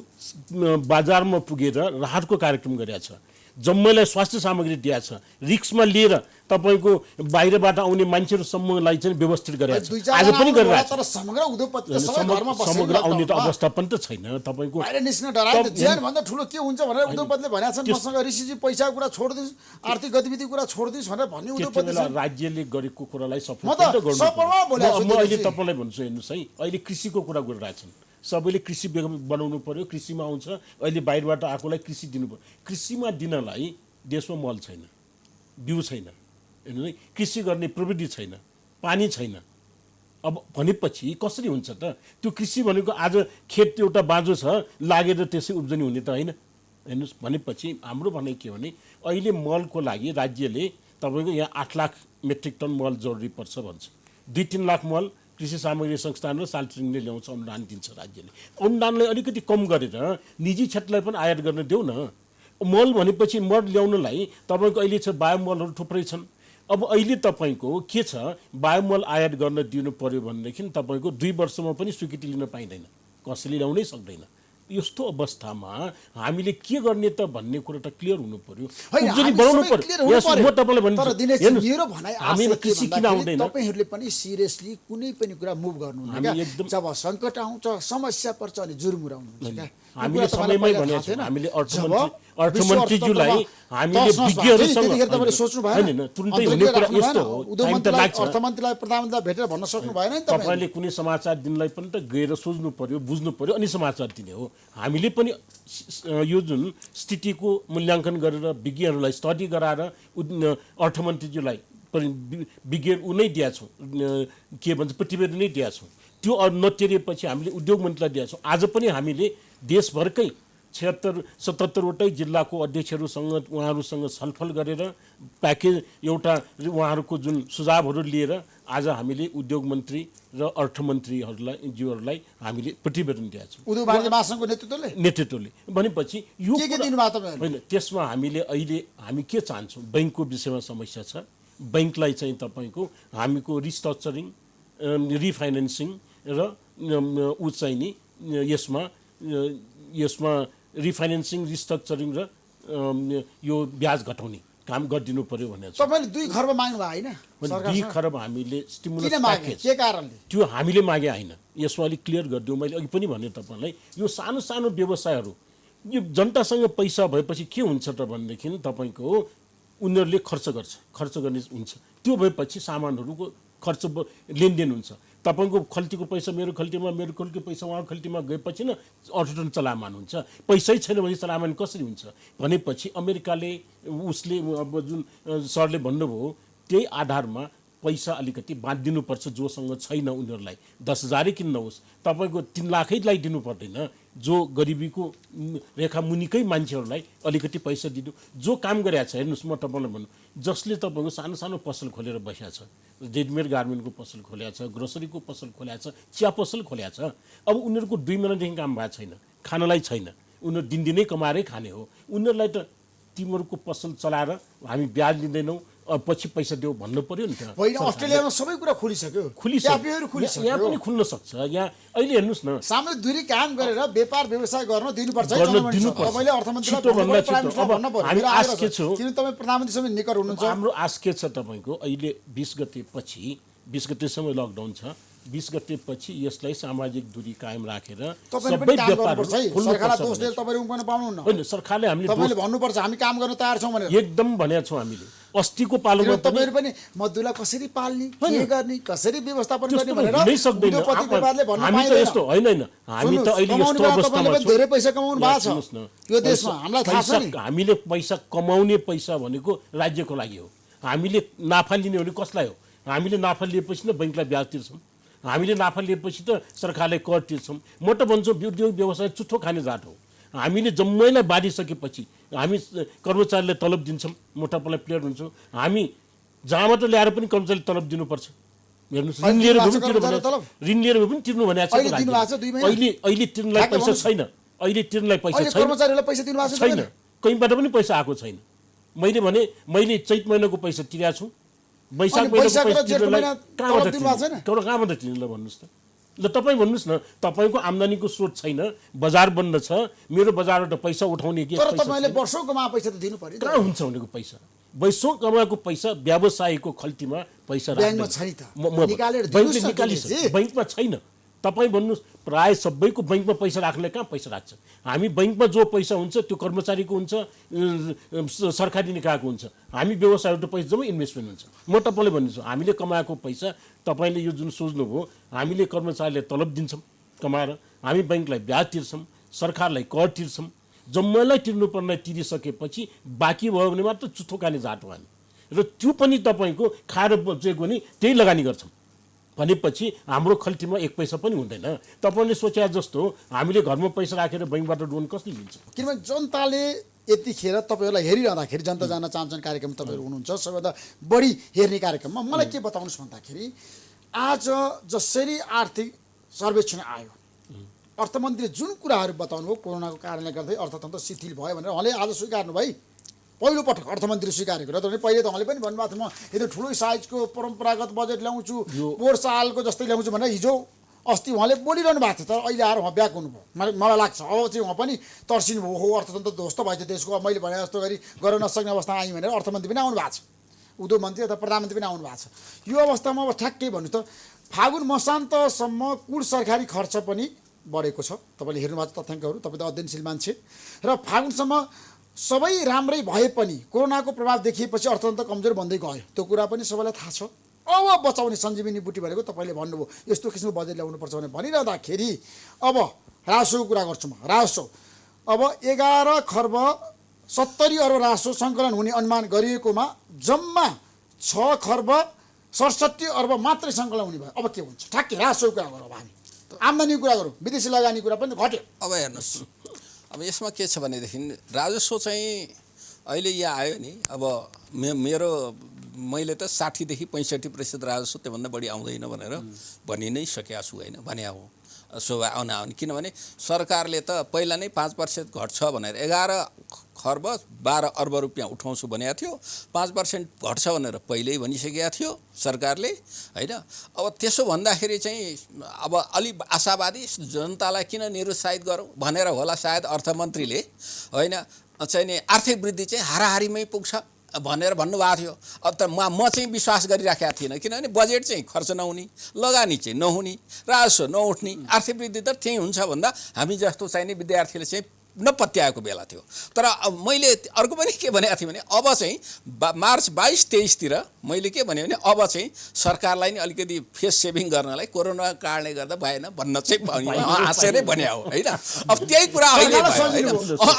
Speaker 3: बजारमा पुगेर राहतको कार्यक्रम गरेका छ जम्मैलाई स्वास्थ्य सामग्री दिएको छ रिक्समा लिएर तपाईको बाहिरबाट आउने मान्छेहरुसम्मलाई चाहिँ व्यवस्थित गरेको छ आज पनि गरिरहेको छ
Speaker 1: तर समग्र उद्योगपति त सबै घरमा बसेर
Speaker 3: समग्र आउने त अवस्था पनि त छैन तपाईको
Speaker 1: बाहिर निस्किन डरायो ज्यान भन्दा ठुलो के हुन्छ भनेर उद्योगपतिले भनेका छन् मसँग ऋषिजी पैसाको कुरा छोड्दिस् आर्थिक गतिविधि कुरा छोड्दिस् भनेर भन्ने उद्योगपति
Speaker 3: राज्यले गरेको कुरालाई सपोर्ट गर्नु म अहिले तपाईलाई भन्छु हेर्नुस् है अहिले कृषिको कुरा गरिरहेछन् सबैले कृषि बनाउनु पर्यो कृषिमा आउँछ अहिले बाहिरबाट आएकोलाई कृषि दिनु पर्यो कृषिमा दिनलाई देशमा मल छैन बिउ छैन हैन कृषि गर्ने प्रविधि छैन पानी छैन अब भनेपछि कसरी हुन्छ त त्यो कृषि भनेको आज खेत एउटा बाँझो छ लागेर त्यसै उब्जनी हुने त हैन हेर्नुस् भनेपछि हाम्रो भनाइ के भने अहिले मलको लागि राज्यले तपाईको यहाँ 8 लाख मेट्रिक टन मल जरुरी पर्छ भन्छ 2-3 लाख मल कृषि सामग्री संस्थान र साल्ट्रिङले ल्याउँछ अनुदान दिन्छ राज्यले अनुदानलाई अलिकति कम गरेर निजी क्षेत्रलाई पनि आयात गर्न देऊ न मल भनेपछि मल ल्याउनलाई तपाईको अहिले छ बायोमलहरू थुप्रै छन् अब अहिले तपाईको के छ बायोमल आयात गर्न दिनु पर्यो भनेदेखि तपाईको 2 वर्षमा पनि स्वीकृति लिन पाइदैन कसैले ल्याउनै सक्दैन यस्तो अवस्थामा हामीले के गर्ने त भन्ने कुरा त क्लियर हुनु पर्यो उब्जनी बनाउनु पर्यो यस म तपाईलाई भन्छु
Speaker 1: तर दिनेश मेरो भनाइ हामी कृषि किन आउँदैन तपाईहरुले पनि सिरियसली कुनै पनि कुरा मुभ गर्नुहुन्न के जब संकट आउँछ समस्या पर्छ अनि जुरमुराउनुहुन्छ के
Speaker 3: हामीले समयमै भनेको छैन हामीले अर्थमन्त्रीज्यूलाई हामीले विज्ञहरूसँग
Speaker 1: तपाईले सोच्नु भएन
Speaker 3: हैन तुरुन्तै हुने कुरा यस्तो हो टाइम त लाग्छ
Speaker 1: अर्थमन्त्रीलाई प्रधानमन्त्रीलाई भेटेर भन्न सक्नु भएन नि
Speaker 3: तपाईले कुनै समाचार दिनलाई पनि त गएर सोच्नु पर्यो बुझ्नु पर्यो अनि समाचार दिने हो हामीले पनि यो जुन स्थितिको मूल्याङ्कन गरेर विज्ञहरूलाई स्टडी गराएर अर्थमन्त्रीज्यूलाई विज्ञ उनै दिया छौं के भन्छ प्रतिवेदन नै दिया छौं त्यो नतिरेपछि हामीले उद्योग मन्त्रीलाई दिया छौं आज पनि हामीले देशभरकै 76-77 वटै जिल्लाको अध्यक्षहरूसँग उहाँहरूसँग छलफल गरेर प्याकेज एउटा उहाँहरूको जुन सुझावहरू लिएर आज हामीले उद्योग मन्त्री र अर्थमन्त्रीहरूलाई ज्यूहरूलाई हामीले प्रतिवेदन दिएका छौँ
Speaker 1: उद्योग वाणिज्य महासङ्घको
Speaker 3: नेतृत्वले भनेपछि यो हैन त्यसमा हामीले अहिले हामी के चाहन्छौँ बैंकको विषयमा समस्या छ बैंकलाई चाहिँ तपाईको हामीको रिस्ट्रक्चरिङ रिफाइनान्सिङ र उ चाहिँ नि यसमा रिफाइनान्सिङ रिस्ट्रक्चरिङ र यो ब्याज घटाउने काम गरिदिनु पर्यो भनेर छ।
Speaker 1: तपाईँले 2 खर्ब माग्नु भयो होइन
Speaker 3: 2 खरब हामीले स्टिमुलस
Speaker 1: किन मागे
Speaker 3: प्याकेज
Speaker 1: के कारणले
Speaker 3: त्यो हामीले मागे होइन। यसो अलिक क्लियर गरिदिउँ, मैले अघि पनि भने तपाईँलाई यो सानो सानो व्यवसायहरू यो जनतासँग पैसा भएपछि के हुन्छ त भनेदेखि तपाईँको उनीहरूले खर्च गर्ने हुन्छ। त्यो भएपछि सामानहरूको खर्च लेनदेन हुन्छ। तपाईँको खल्तीको पैसा मेरो खल्तीमा, मेरो खल्तीको पैसा उहाँको खल्तीमा गएपछि न अर्थतन्त्र चलायमान हुन्छ। पैसै छैन भने चलायमान कसरी हुन्छ भनेपछि अमेरिकाले उसले अब जुन सरले भन्नुभयो त्यही आधारमा पैसा अलिकति बाँधिदिनुपर्छ जोसँग छैन उनीहरूलाई। 10,000 किन नहोस्, तपाईँको 3 लाखैलाई दिनु पर्दैन। जो गरिबीको रेखा मुनिकै मान्छेहरूलाई अलिकति पैसा दिनु। जो काम गरेको छ हेर्नुहोस्, म तपाईँलाई भन्नु, जसले तपाईँको सानो सानो पसल खोलेर बसेको छ, रेडमेड गार्मेन्टको पसल खोलेको छ, ग्रोसरीको पसल खोलेको छ, चिया पसल खोलेको छ, अब उनीहरूको 2 महिनादेखि काम भएको छैन, खानलाई छैन, उनीहरू दिनदिनै कमाएरै खाने हो। उनीहरूलाई त तिमीहरूको पसल चलाएर हामी ब्याज लिँदैनौँ पछि पैसा देऊ भन्नु पर्यो नि त।
Speaker 1: होइन, अस्ट्रेलियामा सबै कुरा खोलिसक्यो, क्याफेहरू खोलिसक्यो,
Speaker 3: यहाँ पनि खुल्न सक्छ। यहाँ अहिले हेर्नुहोस् न,
Speaker 1: सामूहिक दूरी काम गरेर व्यापार व्यवसाय गर्न दिनुपर्छ। तपाईँले अर्थमन्त्रीलाई भन्न पर्यो।
Speaker 3: हामी आश के छौँ,
Speaker 1: किन तपाईँ प्रधानमन्त्रीसँग निकट हुनुहुन्छ?
Speaker 3: हाम्रो आश के छ तपाईँको, अहिले 20 गतेपछि 20 गतेसम्म लकडाउन छ। 20 गतेपछि यसलाई सामाजिक दूरी कायम राखेर
Speaker 1: सबै व्यापारहरू सरकारलाई दोष दिएर तपाईँ उम्कन पाउनुहुन्न।
Speaker 3: होइन, सरकारले हामीले
Speaker 1: तपाईँले भन्नुपर्छ हामी काम गर्न तयार छौँ भनेर।
Speaker 3: एकदम भनेका छौँ हामीले। अस्तिको पालोमा
Speaker 1: तपाईँहरू पनि मधुलाई कसरी पाल्ने, के गर्ने, कसरी व्यवस्थापन गर्ने भनेर
Speaker 3: नै सक्दैन। हामी त यस्तो होइन, हामी त अहिले यस्तो अवस्थामा छौँ,
Speaker 1: धेरै पैसा कमाउनु भएको छ यो देशमा, हामीलाई थाहा छ नि।
Speaker 3: हामीले पैसा कमाउने पैसा भनेको राज्यको लागि हो। हामीले नाफा लिने भने कसलाई हो? हामीले नाफा लिएपछि न बैंकलाई ब्याज तिर्छौँ, हामीले नाफा लिएपछि त सरकारले कर तिर्छौँ। म त भन्छु उद्योग व्यवसाय चुट्ठो खाने जात हो। हामीले जम्मैलाई बाँधिसकेपछि हामी कर्मचारीलाई तलब दिन्छौँ, मोटापालाई प्लेयर हुन्छौँ। हामी जहाँबाट ल्याएर पनि कर्मचारी तलब दिनुपर्छ। हेर्नुहोस्, ऋण लिएर भए पनि तिर्नु भनेको छ। अहिले तिर्नलाई पैसा छैन, अहिले तिर्नलाई पैसा छैन, कहीँबाट पनि पैसा आएको छैन। मैले भने मैले चैत महिनाको पैसा तिरेको छु, वैशाख महिनाको पैसा तिर्नलाई कहाँबाट तिर्नु भन्नुहोस् त। ल तपाईँ भन्नुहोस् न, तपाईँको आम्दानीको स्रोत छैन, बजार बन्द छ, मेरो बजारबाट पैसा उठाउने के
Speaker 1: तपाईँले वर्षौँ कमाएको पैसा त दिनु पर्यो।
Speaker 3: कहाँ हुन्छ भनेको पैसा? वर्षौँ कमाएको पैसा व्यवसायको खल्तीमा पैसा
Speaker 1: ब्याङ्कमा छैन त,
Speaker 3: बैंकमा छैन। तपाईँ भन्नुहोस्, प्राय सबैको बैंकमा पैसा राख्ने कहाँ पैसा राख्छ? हामी बैंकमा जो पैसा हुन्छ त्यो कर्मचारीको हुन्छ, सरकारी निकायको हुन्छ। हामी व्यवसायबाट पैसा जम्मै इन्भेस्टमेन्ट हुन्छ। म तपाईँलाई भन्छु, हामीले कमाएको पैसा तपाईँले यो जुन सोच्नुभयो, हामीले कर्मचारीलाई तलब दिन्छौँ कमाएर, हामी बैंकलाई ब्याज तिर्छौँ, सरकारलाई कर तिर्छौँ, जम्मैलाई तिर्नुपर्ने तिरिसकेपछि बाँकी भयो भने मात्र चुथो खाने जात हो हामी। र त्यो पनि तपाईँको खाएर बचेको नि त्यही लगानी गर्छौँ भनेपछि हाम्रो खल्तीमा 1 पैसा पनि हुँदैन। तपाईँले सोचे जस्तो हामीले घरमा पैसा राखेर बैंकबाट लोन कसले लिन्छ?
Speaker 1: किनभने जनताले यतिखेर तपाईँहरूलाई हेरिरहँदाखेरि, जनता जान्न चाहन्छन् कार्यक्रम तपाईँहरू हुनुहुन्छ सबैभन्दा बढी हेर्ने कार्यक्रममा, मलाई के बताउनुहोस् भन्दाखेरि आज जसरी आर्थिक सर्वेक्षण आयो, अर्थमन्त्रीले जुन कुराहरू बताउनु भयो कोरोनाको कारणले गर्दै अर्थतन्त्र शिथिल भयो भनेर उहाँले आज स्वीकार्नु भाइ, पहिलो पटक अर्थमन्त्री स्वीकारेको र तपाईँ पहिले त उहाँले पनि भन्नुभएको थियो म यदि ठुलो साइजको परम्परागत बजेट ल्याउँछु, पोहोर सालको जस्तै ल्याउँछु भनेर हिजो अस्ति उहाँले बोलिरहनु भएको थियो। तर अहिले आएर उहाँ ब्याक हुनुभयो, मलाई लाग्छ अब चाहिँ उहाँ पनि तर्सिनु भयो, हो अर्थतन्त्र ध्वस्त भएछ देशको, अब मैले भने जस्तो गरी गर्न नसक्ने अवस्थामा आयौँ भनेर अर्थमन्त्री पनि आउनु भएको छ, उद्योग मन्त्री अथवा प्रधानमन्त्री पनि आउनु भएको छ। यो अवस्थामा अब ठ्याक्कै भन्नु त फागुन मसान्तसम्म कुल सरकारी खर्च पनि बढेको छ। तपाईँले हेर्नु भएको तथ्याङ्कहरू, तपाईँ त अध्ययनशील मान्छे, र फागुनसम्म सबै राम्रै भए पनि कोरोनाको प्रभाव देखिएपछि अर्थतन्त्र कमजोर भन्दै गयो, त्यो कुरा पनि सबैलाई थाहा छ। अब बचाउने सञ्जीवनी बुटी भनेको तपाईँले भन्नुभयो यस्तो किसिमको बजेट ल्याउनुपर्छ भनेर भनिरहँदाखेरि अब राजस्वको कुरा गर्छु म। राजस्व अब 11 खर्ब 70 अर्ब राजस्व सङ्कलन हुने अनुमान गरिएकोमा जम्मा 6 खर्ब 67 अर्ब मात्रै सङ्कलन हुने भयो। अब के हुन्छ? ठ्याक्कै राजस्वको कुरा गरौँ, हामी आम्दानीको कुरा गरौँ, विदेशी लगानी कुरा पनि घट्यो।
Speaker 2: अब हेर्नुहोस्, अब यसमा के छ भनेदेखि राजस्व चाहिँ अहिले यहाँ आयो नि, अब मेरो मैले त 60 देखि 65% राजस्व त्योभन्दा बढी आउँदैन भनेर भनि नै सकेको छु होइन, भने हो शोभा आउने। किनभने सरकारले त पहिला नै 5% घट्छ भनेर 11 खर्ब 12 अर्ब रुपियाँ उठाउँछु भनेको थियो, 5% घट्छ भनेर पहिल्यै भनिसकेको थियो सरकारले होइन। अब त्यसो भन्दाखेरि चाहिँ अब अलि आशावादी जनतालाई किन निरुत्साहित गरौँ भनेर होला सायद अर्थमन्त्रीले होइन। चाहिँ नि आर्थिक वृद्धि चाहिँ हाराहारीमै पुग्छ भनेर भन्नुभएको थियो। अब त म चाहिँ विश्वास गरिराखेको थिइनँ, किनभने बजेट चाहिँ खर्च नहुने, लगानी चाहिँ नहुने, राजस्व नउठ्ने, आर्थिक वृद्धि त त्यही हुन्छ भन्दा हामी जस्तो चाहिँ नि विद्यार्थीले चाहिँ नपत्याएको बेला थियो। तर मैले अर्को पनि के भनेको थिएँ भने अब चाहिँ मार्च 22-23 मैले के भने अब चाहिँ सरकारलाई नि अलिकति फेस सेभिङ गर्नलाई कोरोना कारणले गर्दा भएन भन्न चाहिँ हाँसेरै भने हो होइन। अब त्यही कुरा अहिले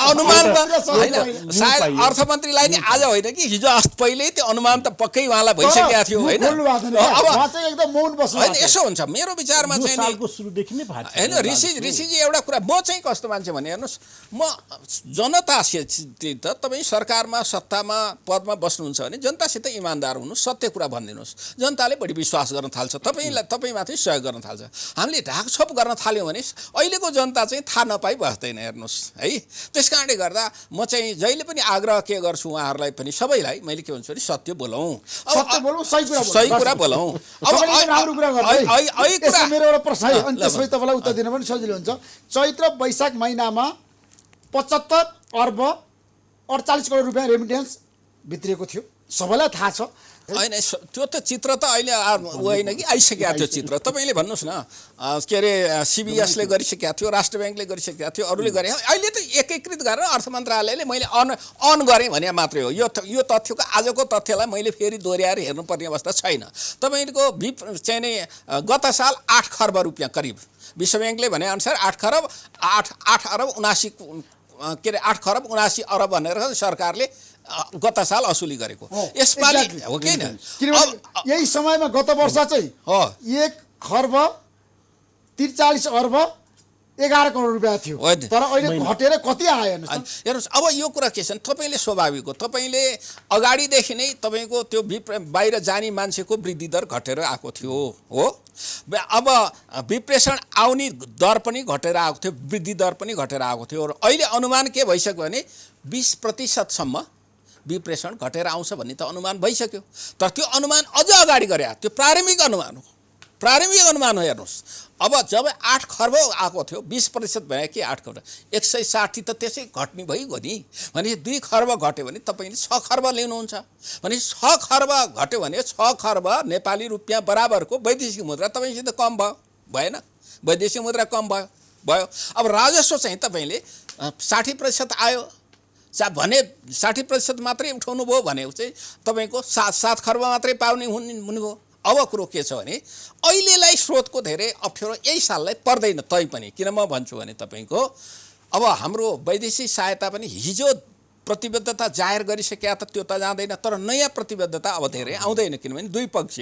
Speaker 2: अनुमान त होइन, सायद अर्थमन्त्रीलाई नि आज होइन कि हिजो पहिल्यै त्यो अनुमान त पक्कै उहाँलाई भइसकेको थियो होइन। अब यसो हुन्छ मेरो विचारमा चाहिँ होइन ऋषिजी एउटा कुरा म चाहिँ कस्तो मान्छे भने हेर्नुहोस्, म जनतासित तपाईँ सरकारमा सत्तामा पदमा बस्नुहुन्छ भने जनतासित इमान्दार हुनु, सत्य कुरा भनिदिनुहोस्। जनताले बढी विश्वास गर्न थाल्छ, तपाईँमाथि सहयोग गर्न थाल्छ। हामीले ढाकछोप गर्न थाल्यौँ भने अहिलेको जनता चाहिँ थाहा नपाइ बस्दैन हेर्नुहोस् है। त्यस कारणले गर्दा म चाहिँ जहिले पनि आग्रह के गर्छु उहाँहरूलाई पनि सबैलाई मैले के भन्छु भने सत्य बोलौँ, सही कुरा बोलौँ। अब
Speaker 1: मेरो एउटा प्रश्न है, अनि त्यसपछि तपाईँलाई उत्तर दिन पनि सजिलो हुन्छ। चैत्र वैशाख महिनामा 75 अर्ब 48 करोड रुपियाँ रेमिटेन्स भित्रिएको थियो, सबैलाई थाहा छ
Speaker 2: होइन। त्यो त चित्र त अहिले होइन कि आइसकेको थियो चित्र। तपाईँले भन्नुहोस् न के अरे CBSले गरिसकेको थियो, राष्ट्र ब्याङ्कले गरिसकेको थियो, अरूले गरे। अहिले त एकीकृत गरेर अर्थ मन्त्रालयले मैले अन गरेँ भने मात्रै हो। यो तथ्यको आजको तथ्यलाई मैले फेरि दोहोऱ्याएर हेर्नुपर्ने अवस्था छैन। तपाईँको चाहिँ नि गत साल 8 खर्ब रुपियाँ करिब विश्व ब्याङ्कले भनेअनुसार 8 खरब 79 अरब भनेर सरकारले गत साल असुली गरेको। यसपालि हो कि हैन?
Speaker 1: यही समयमा गत वर्ष चाहिँ 1 खर्ब 43 अर्ब 11 करोड रुपियाँ थियो, तर अहिले घटेर कति आयो
Speaker 2: हेर्नुहोस्। अब यो कुरा के छ, तपाईँले स्वाभाविक हो, तपाईँले अगाडिदेखि नै तपाईँको त्यो बाहिर जाने मान्छेको वृद्धि दर घटेर आएको थियो हो। अब विप्रेषण आउने दर पनि घटेर आएको थियो, वृद्धि दर पनि घटेर आएको थियो। र अहिले अनुमान के भइसक्यो भने 20% विप्रेषण घटेर आउँछ भन्ने त अनुमान भइसक्यो। तर त्यो अनुमान अझ अगाडि गरे, त्यो प्रारम्भिक अनुमान हो, हेर्नुहोस्। अब जब 8 खर्ब आएको थियो 20% भयो कि 8 खर्ब 160 त त्यसै घट्ने भइगयो नि। भने 2 खर्ब घट्यो भने तपाईँले 6 खर्ब लिनुहुन्छ भने 6 खर्ब घट्यो भने 6 खर्ब नेपाली रुपियाँ बराबरको वैदेशिक मुद्रा तपाईँसित कम भयो, भएन? वैदेशिक मुद्रा कम भयो। अब राजस्व चाहिँ तपाईँले 60% आयो भने 60% मात्रै उठाउनु भयो भने चाहिँ तपाईँको 7 खर्ब मात्रै पाउने हुनुभयो। अब कुरो के छ भने अहिलेलाई स्रोतको धेरै अप्ठ्यारो यही साललाई पर्दैन तै पनि। किन म भन्छु भने तपाईँको अब हाम्रो वैदेशिक सहायता पनि हिजो प्रतिबद्धता जाहेर गरिसकेका त त्यो त जाँदैन, तर नयाँ प्रतिबद्धता अब धेरै आउँदैन, किनभने दुई पक्ष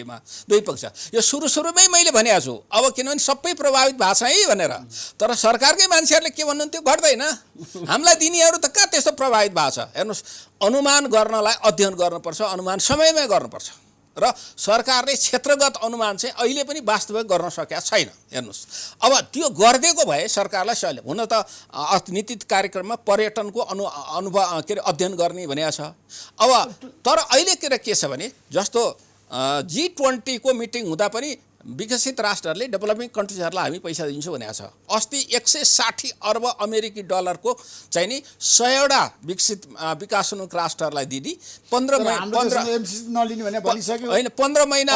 Speaker 2: यो सुरुमै मैले भनेको छु। अब किनभने सबै प्रभावित भएको छ है भनेर, तर सरकारकै मान्छेहरूले के भन्नुहुन्थ्यो घट्दैन, हामीलाई दिनेहरू त कहाँ त्यस्तो प्रभावित भएको छ। हेर्नुहोस्, अनुमान गर्नलाई अध्ययन गर्नुपर्छ, अनुमान समयमै गर्नुपर्छ। र सरकारले क्षेत्रगत अनुमान चाहिँ अहिले पनि वास्तविक गर्न सकेका छैन। हेर्नुहोस्, अब त्यो गरिदिएको भए सरकारलाई सजिलो हुन त अर्थनीति कार्यक्रममा पर्यटनको अनुभव के अरे अध्ययन गर्ने भनेको छ। अब तर अहिले के छ भने जस्तो G20 को मिटिङ हुँदा पनि विकसित राष्ट्रहरूले डेभलपिङ कन्ट्रिजहरूलाई हामी पैसा दिन्छौँ भनेको छ। अस्ति 160 अर्ब अमेरिकी डलरको चाहिँ नि 100वटा विकासोन्मुख राष्ट्रहरूलाई दिदी 15 महिना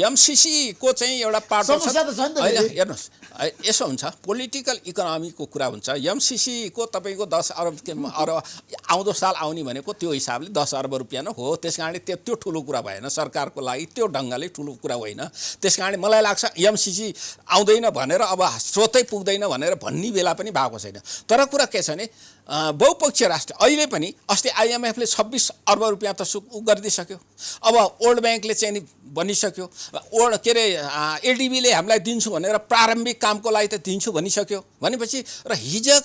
Speaker 2: MCC को चाहिँ एउटा पार्ट छ। हेर्नुहोस्, यसो हुन्छ, पोलिटिकल इकोनोमीको कुरा हुन्छ। MCC को तपाईँको 10 अर्ब आउँदो साल आउने भनेको त्यो हिसाबले 10 अर्ब रुपियाँ नै हो। त्यस कारणले त्यो ठुलो कुरा भएन सरकारको लागि, त्यो ढङ्गले ठुलो कुरा होइन। त्यस कारणले मलाई लाग्छ MCC आउँदैन भनेर अब स्रोतै पुग्दैन भनेर भन्ने बेला पनि भएको छैन। तर कुरा के छ भने बहुपक्षीय राष्ट्र अहिले पनि अस्ति IMFले 26 अर्ब रुपियाँ त गरिदिइसक्यो। अब वर्ल्ड ब्याङ्कले चाहिँ नि भनिसक्यो, के अरे ADBले हामीलाई दिन्छु भनेर प्रारम्भिक कामको लागि त दिन्छु भनिसक्यो। भनेपछि र हिजो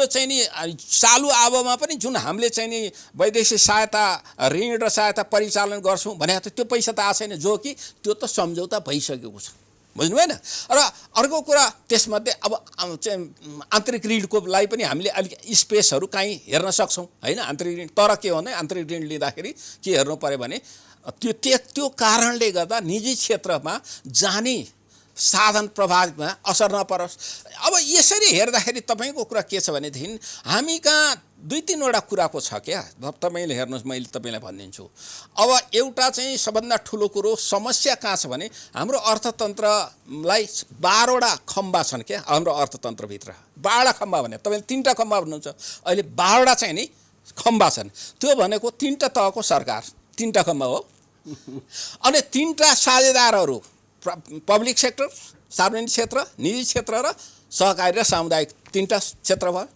Speaker 2: चाहिँ नि चालु आबोमा पनि जुन हामीले चाहिँ नि वैदेशिक सहायता ऋण र सहायता परिचालन गर्छौँ भने त्यो पैसा त आएको छैन, जो कि त्यो त सम्झौता भइसकेको छ, बुझ्नु भएन? र अर्को कुरा त्यसमध्ये अब चाहिँ आन्तरिक ऋणको लागि पनि हामीले अलिक स्पेसहरू काहीँ हेर्न सक्छौँ होइन, आन्तरिक ऋण। तर के भने आन्तरिक ऋण लिँदाखेरि के हेर्नु पर्यो भने त्यो कारणले गर्दा निजी क्षेत्रमा जाने साधन प्रभावमा असर नपरोस्। अब यसरी हेर्दाखेरि तपाईँको कुरा के छ भनेदेखि हामी कहाँ 2-3वटा कुराको छ क्या। तपाईँले हेर्नुहोस्, मैले तपाईँलाई भनिदिन्छु। अब एउटा चाहिँ सबभन्दा ठुलो कुरो समस्या कहाँ छ भने हाम्रो अर्थतन्त्रलाई 12वटा खम्बा छन् क्या। हाम्रो अर्थतन्त्रभित्र 12वटा खम्बा भने तपाईँले 3टा खम्बा भन्नुहुन्छ, अहिले 12वटा चाहिँ नि खम्बा छन्। त्यो भनेको 3टा तहको सरकार, 3टा खम्बा हो। अनि 3टा साझेदारहरू, पब्लिक सेक्टर, सार्वजनिक क्षेत्र, निजी क्षेत्र र सहकारी र सामुदायिक 3टा क्षेत्र भयो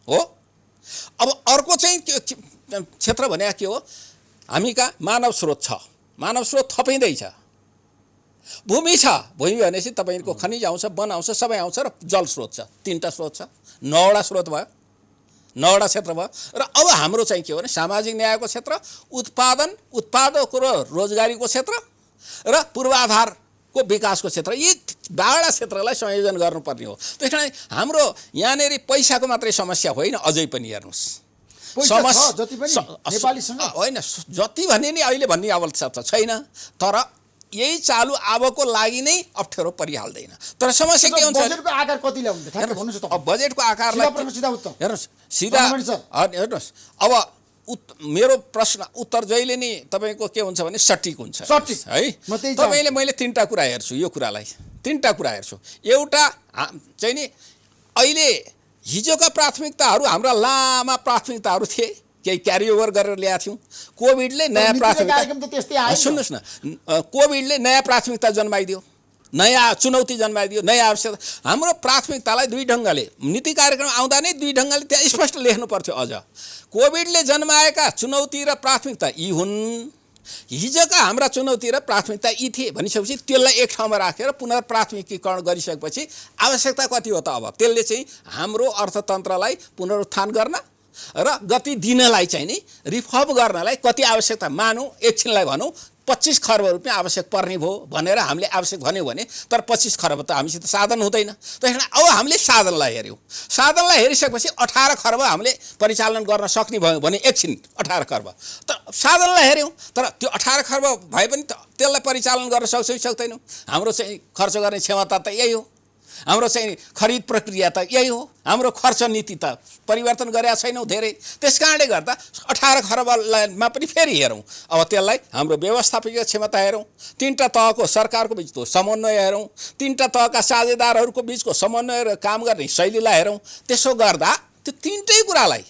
Speaker 2: हो। अब अर्को चाहिँ क्षेत्र भने के हो, हामी कहाँ मानव स्रोत छ, मानव स्रोत थपिँदैछ। भूमि छ, भूमि भनेपछि तपाईँको खनिज आउँछ, वन आउँछ, सबै आउँछ र जल स्रोत छ। 3टा स्रोत छ, 9वटा स्रोत भयो, 9वटा क्षेत्र भयो। र अब हाम्रो चाहिँ के हो भने सामाजिक न्यायको क्षेत्र, उत्पादक र रोजगारीको क्षेत्र र पूर्वाधारको विकासको क्षेत्र, यी 12वटा क्षेत्रलाई संयोजन गर्नुपर्ने हो। त्यस कारण हाम्रो यहाँनिर पैसाको मात्रै समस्या होइन, अझै पनि हेर्नुहोस्
Speaker 1: जति पनि नेपालीसँग
Speaker 2: होइन, जति भने नि अहिले भन्ने आवश्यकता छैन, तर यही चालु अबको लागि नै अप्ठ्यारो परिहाल्दैन। तर समस्या के हुन्छ,
Speaker 1: बजेटको आकार कति ल्याउनु ठ्याक्कै भन्नुस् त।
Speaker 2: अब बजेटको आकारलाई हेर्नुहोस् सिधा हेर्नुहोस्। अब मेरो प्रश्न उत्तर जहिले नि तपाईँको के हुन्छ भने सटिक हुन्छ है। तपाईँले मैले 3टा कुरा हेर्छु, यो कुरालाई 3टा कुरा हेर्छु। एउटा चाहिँ नि अहिले हिजोका प्राथमिकताहरू हाम्रा लामा प्राथमिकताहरू थिए, केही क्यारिओभर गरेर ल्याएको थियौँ। कोभिडले नयाँ प्राथमिकता, सुन्नुहोस् न, कोभिडले नयाँ प्राथमिकता जन्माइदियो, नयाँ चुनौती जन्माइदियो, नयाँ आवश्यकता। हाम्रो प्राथमिकतालाई 2 ढङ्गले, नीति कार्यक्रम आउँदा नै 2 ढङ्गले त्यहाँ स्पष्ट लेख्नु पर्थ्यो। अझ कोभिडले जन्माएका चुनौती र प्राथमिकता यी हुन्, हिजोका हाम्रा चुनौती र प्राथमिकता यी थिए भनिसकेपछि त्यसलाई एक ठाउँमा राखेर पुनर्प्राथमिकीकरण गरिसकेपछि आवश्यकता कति हो त। अब त्यसले चाहिँ हाम्रो अर्थतन्त्रलाई पुनरुत्थान गर्न र गति दिनलाई चाहिँ नि रिफर्म गर्नलाई कति आवश्यकता, मानौँ एकछिनलाई भनौँ 25 खर्ब रुपियाँ आवश्यक पर्ने भयो भनेर हामीले आवश्यक भन्यो भने, तर 25 खर्ब त हामीसित साधन हुँदैन। त्यस कारण अब हामीले साधनलाई हेऱ्यौँ, साधनलाई हेरिसकेपछि 18 खर्ब हामीले परिचालन गर्न सक्ने भयो भने एकछिन 18 खर्ब त साधनलाई हेऱ्यौँ, तर त्यो 18 खर्ब भए पनि त्यसलाई परिचालन गर्न सक्छौँ कि सक्दैनौँ। हाम्रो चाहिँ खर्च गर्ने क्षमता त यही हो, हाम्रो चाहिँ खरिद प्रक्रिया त यही हो, हाम्रो खर्च नीति त परिवर्तन गरेका छैनौँ धेरै। त्यस कारणले गर्दा 18 खर्बमा पनि फेरि हेरौँ, अब त्यसलाई हाम्रो व्यवस्थापकीय क्षमता हेरौँ, 3टा तहको सरकारको बिचको समन्वय हेरौँ, 3टा तहका साझेदारहरूको बिचको समन्वय र काम गर्ने शैलीलाई हेरौँ। त्यसो गर्दा त्यो 3टै कुरालाई,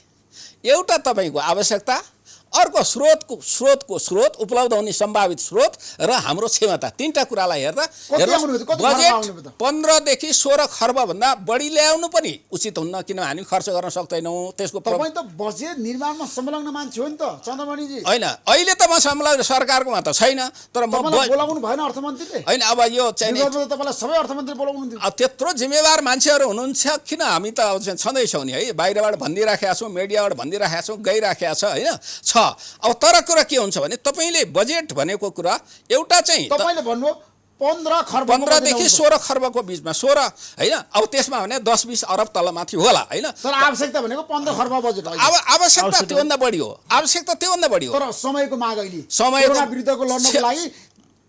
Speaker 2: एउटा तपाईँको आवश्यकता, अर्को स्रोत उपलब्ध हुने सम्भावित स्रोत र हाम्रो क्षमता, 3टा कुरालाई हेर्दा बजेट 15 देखि 16 खर्ब भन्दा बढी ल्याउनु पनि उचित हुन्न, किनभने हामी खर्च गर्न सक्दैनौँ। त्यसको
Speaker 1: तपाईं त बजेट निर्माणमा संलग्न मान्छे हो नि त चन्द्रमणिजी।
Speaker 2: होइन, अहिले त म संलग्न सरकारकोमा त छैन, तर म
Speaker 1: बोलाउनु भएन अर्थमन्त्रीले।
Speaker 2: होइन, अब यो चाहिँ
Speaker 1: तपाईलाई सबै अर्थमन्त्री बोलाउनु थियो।
Speaker 2: त्यत्रो जिम्मेवार मान्छेहरू हुनुहुन्छ, किन हामी त छँदैछौँ नि है, बाहिरबाट भनिदिइराखेका छौँ, मिडियाबाट भनिदिइराखेका छौँ, गइराखेका छ होइन छ। अब तर कुरा के हुन्छ भने तपाईँले बजेट भनेको कुरा एउटा चाहिँ
Speaker 1: तपाईँले भन्नु
Speaker 2: 15 देखि 16 खर्बको बिचमा, 16 होइन, अब त्यसमा भने 10-20 अरब तलमाथि होला होइन।
Speaker 1: तर आवश्यकता भनेको 15 खर्ब बजेट हो।
Speaker 2: अब आवश्यकता त्योभन्दा बढी हो, आवश्यकता त्योभन्दा बढी हो।
Speaker 1: तर समयको माग अहिले
Speaker 2: समयको
Speaker 1: विरुद्धको लड्नको लागि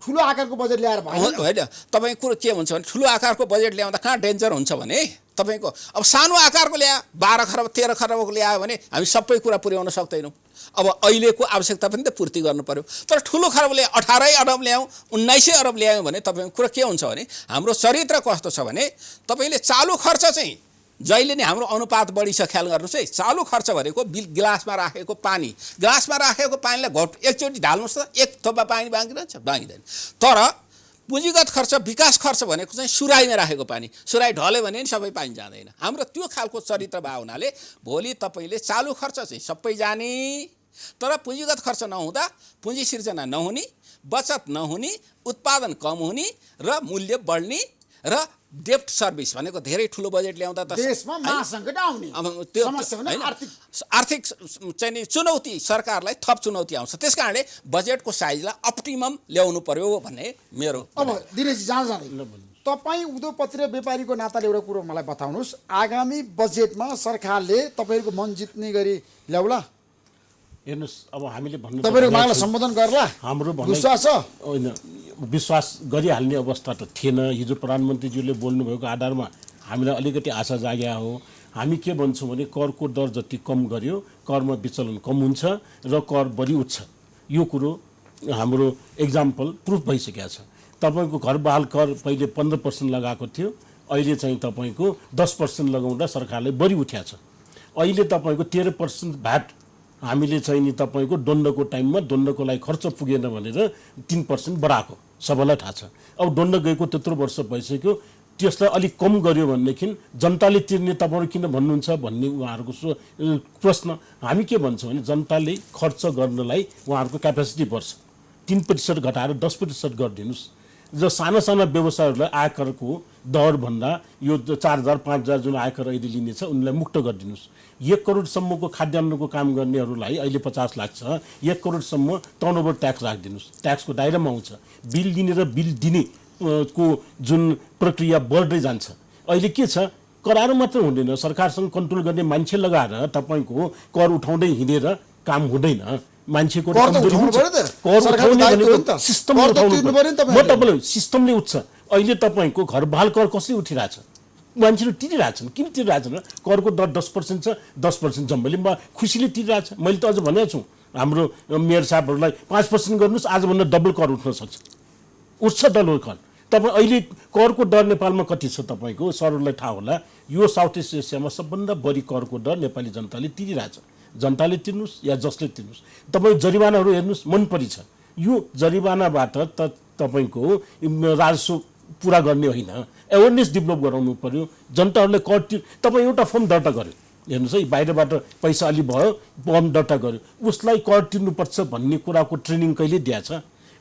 Speaker 1: ठुलो आकारको बजेट ल्याएर
Speaker 2: होइन। तपाईँ कुरो के हुन्छ भने ठुलो आकारको बजेट ल्याउँदा कहाँ डेन्जर हुन्छ भने तपाईँको अब सानो आकारको ल्यायो 12 खर्ब 13 खर्बको ल्यायो भने हामी सबै कुरा पुर्याउन सक्दैनौँ। अब अहिलेको आवश्यकता पनि त पूर्ति गर्नु पर्यो। तर ठुलो खर्बले 18 अरब ल्याउँ 19 अरब ल्यायौँ भने तपाईँको कुरा के हुन्छ भने हाम्रो चरित्र कस्तो छ भने तपाईँले चालु खर्च चाहिँ जहिले नै हाम्रो अनुपात बढी छ, ख्याल गर्नुहोस् है। चालु खर्च भनेको गिलासमा राखेको पानीलाई एकचोटि ढाल्नुहोस् त एक थोपा पानी बाँकी रहन्छ, बाँकिँदैन। तर पुँजीगत खर्च विकास खर्च भनेको चाहिँ सुराईमा राखेको पानी, सुराई ढल्यो भने नि सबै पानी जाँदैन। हाम्रो त्यो खालको चरित्र भए हुनाले भोलि तपाईँले चालु खर्च चाहिँ सबै जाने, तर पुँजीगत खर्च नहुँदा पुँजी सिर्जना नहुने, बचत नहुने, उत्पादन कम हुने र मूल्य बढ्ने र डेप्ट सर्भिस भनेको धेरै ठुलो बजेट ल्याउँदा त
Speaker 1: देशमा महासङ्कट आउने समस्या भने
Speaker 2: आर्थिक चाहिँ नि चुनौती, सरकारलाई थप चुनौती आउँछ। त्यस कारणले बजेटको साइजलाई अप्टिमम ल्याउनु पर्यो भन्ने मेरो।
Speaker 1: अब दिनेशजी जाँदै तपाईँ उद्योगपति र व्यापारीको नाताले एउटा कुरो मलाई बताउनुहोस्, आगामी बजेटमा सरकारले तपाईँहरूको मन जित्ने गरी ल्याउला?
Speaker 3: हेर्नुहोस्, अब हामीले भन्नु
Speaker 1: तपाईँहरूको मागलाई सम्बोधन गर्ला?
Speaker 3: हाम्रो
Speaker 1: विश्वास छ?
Speaker 3: होइन, विश्वास गरिहाल्ने अवस्था त थिएन। हिजो प्रधानमन्त्रीज्यूले बोल्नुभएको आधारमा हामीलाई अलिकति आशा जाग्या हो। हामी के भन्छौँ भने करको दर जति कम गर्यो करमा विचलन कम हुन्छ र कर बढी उठ्छ। यो कुरो हाम्रो एक्जाम्पल प्रुफ भइसकेको छ। तपाईँको घरबाल कर पहिले 15% लगाएको थियो, अहिले चाहिँ तपाईँको 10% लगाउँदा सरकारले बढी उठ्या छ। अहिले तपाईँको 13% भ्याट हामीले चाहिँ नि तपाईँको दण्डको टाइममा दण्डको लागि खर्च पुगेन भनेर 3% बढाएको सबैलाई थाहा छ। अब दण्ड गएको त्यत्रो वर्ष भइसक्यो, त्यसलाई अलिक कम गर्यो भनेदेखि जनताले तिर्ने तपाईँहरू किन भन्नुहुन्छ भन्ने उहाँहरूको प्रश्न। हामी के भन्छौँ भने जनताले खर्च गर्नलाई उहाँहरूको क्यापेसिटी बढ्छ, 3% घटाएर 10% गरिदिनुहोस्। र साना साना व्यवसायहरूलाई आयकरको दरभन्दा यो 4,000 5,000 जुन आयकर अहिले लिनेछ उनलाई मुक्त गरिदिनुहोस्। 1 करोडसम्मको खाद्यान्नको काम गर्नेहरूलाई अहिले 50 लाख छ, 1 करोडसम्म टर्नओभर ट्याक्स राखिदिनुहोस्। ट्याक्सको दायरामा आउँछ। बिल लिने र बिल दिने को जुन प्रक्रिया बढ्दै जान्छ। अहिले के छ, कराएर मात्र हुँदैन, सरकारसँग कन्ट्रोल गर्ने मान्छे लगाएर तपाईँको कर उठाउँदै हिँडेर काम हुँदैन। मान्छेको सिस्टमले उठ्छ। अहिले तपाईँको घरबाल कर कसरी उठिरहेछ, मान्छेले तिरिरहेछन्। किन तिरिरहेछन्? करको दर 10% छ, 10% जम्मैले खुसीले तिरिरहेछ। मैले त अझ भनेको छु हाम्रो मेयर साहबहरूलाई 5% गर्नुहोस्, आजभन्दा डबल कर उठ्न सक्छ, उठ्छ डबल कर। तपाईँ अहिले करको दर नेपालमा कति छ तपाईँको सरहरूलाई थाहा होला। यो साउथ इस्ट एसियामा सबभन्दा बढी करको दर नेपाली जनताले तिरिरहेछ। जनताले तिर्नुहोस् या जसले तिर्नुहोस्। तपाईँ जरिवानाहरू हेर्नुहोस्, मनपरी छ। यो जरिवानाबाट त तपाईँको राजस्व पुरा गर्ने होइन, एवेरनेस डेभलप गराउनु पर्यो। जनताहरूले कर तपाईँ एउटा फर्म दर्ता गर्यो, हेर्नुहोस् है, बाहिरबाट पैसा अलि भयो, फर्म दर्ता गर्यो, उसलाई कर तिर्नुपर्छ भन्ने कुराको ट्रेनिङ कहिले दिएछ?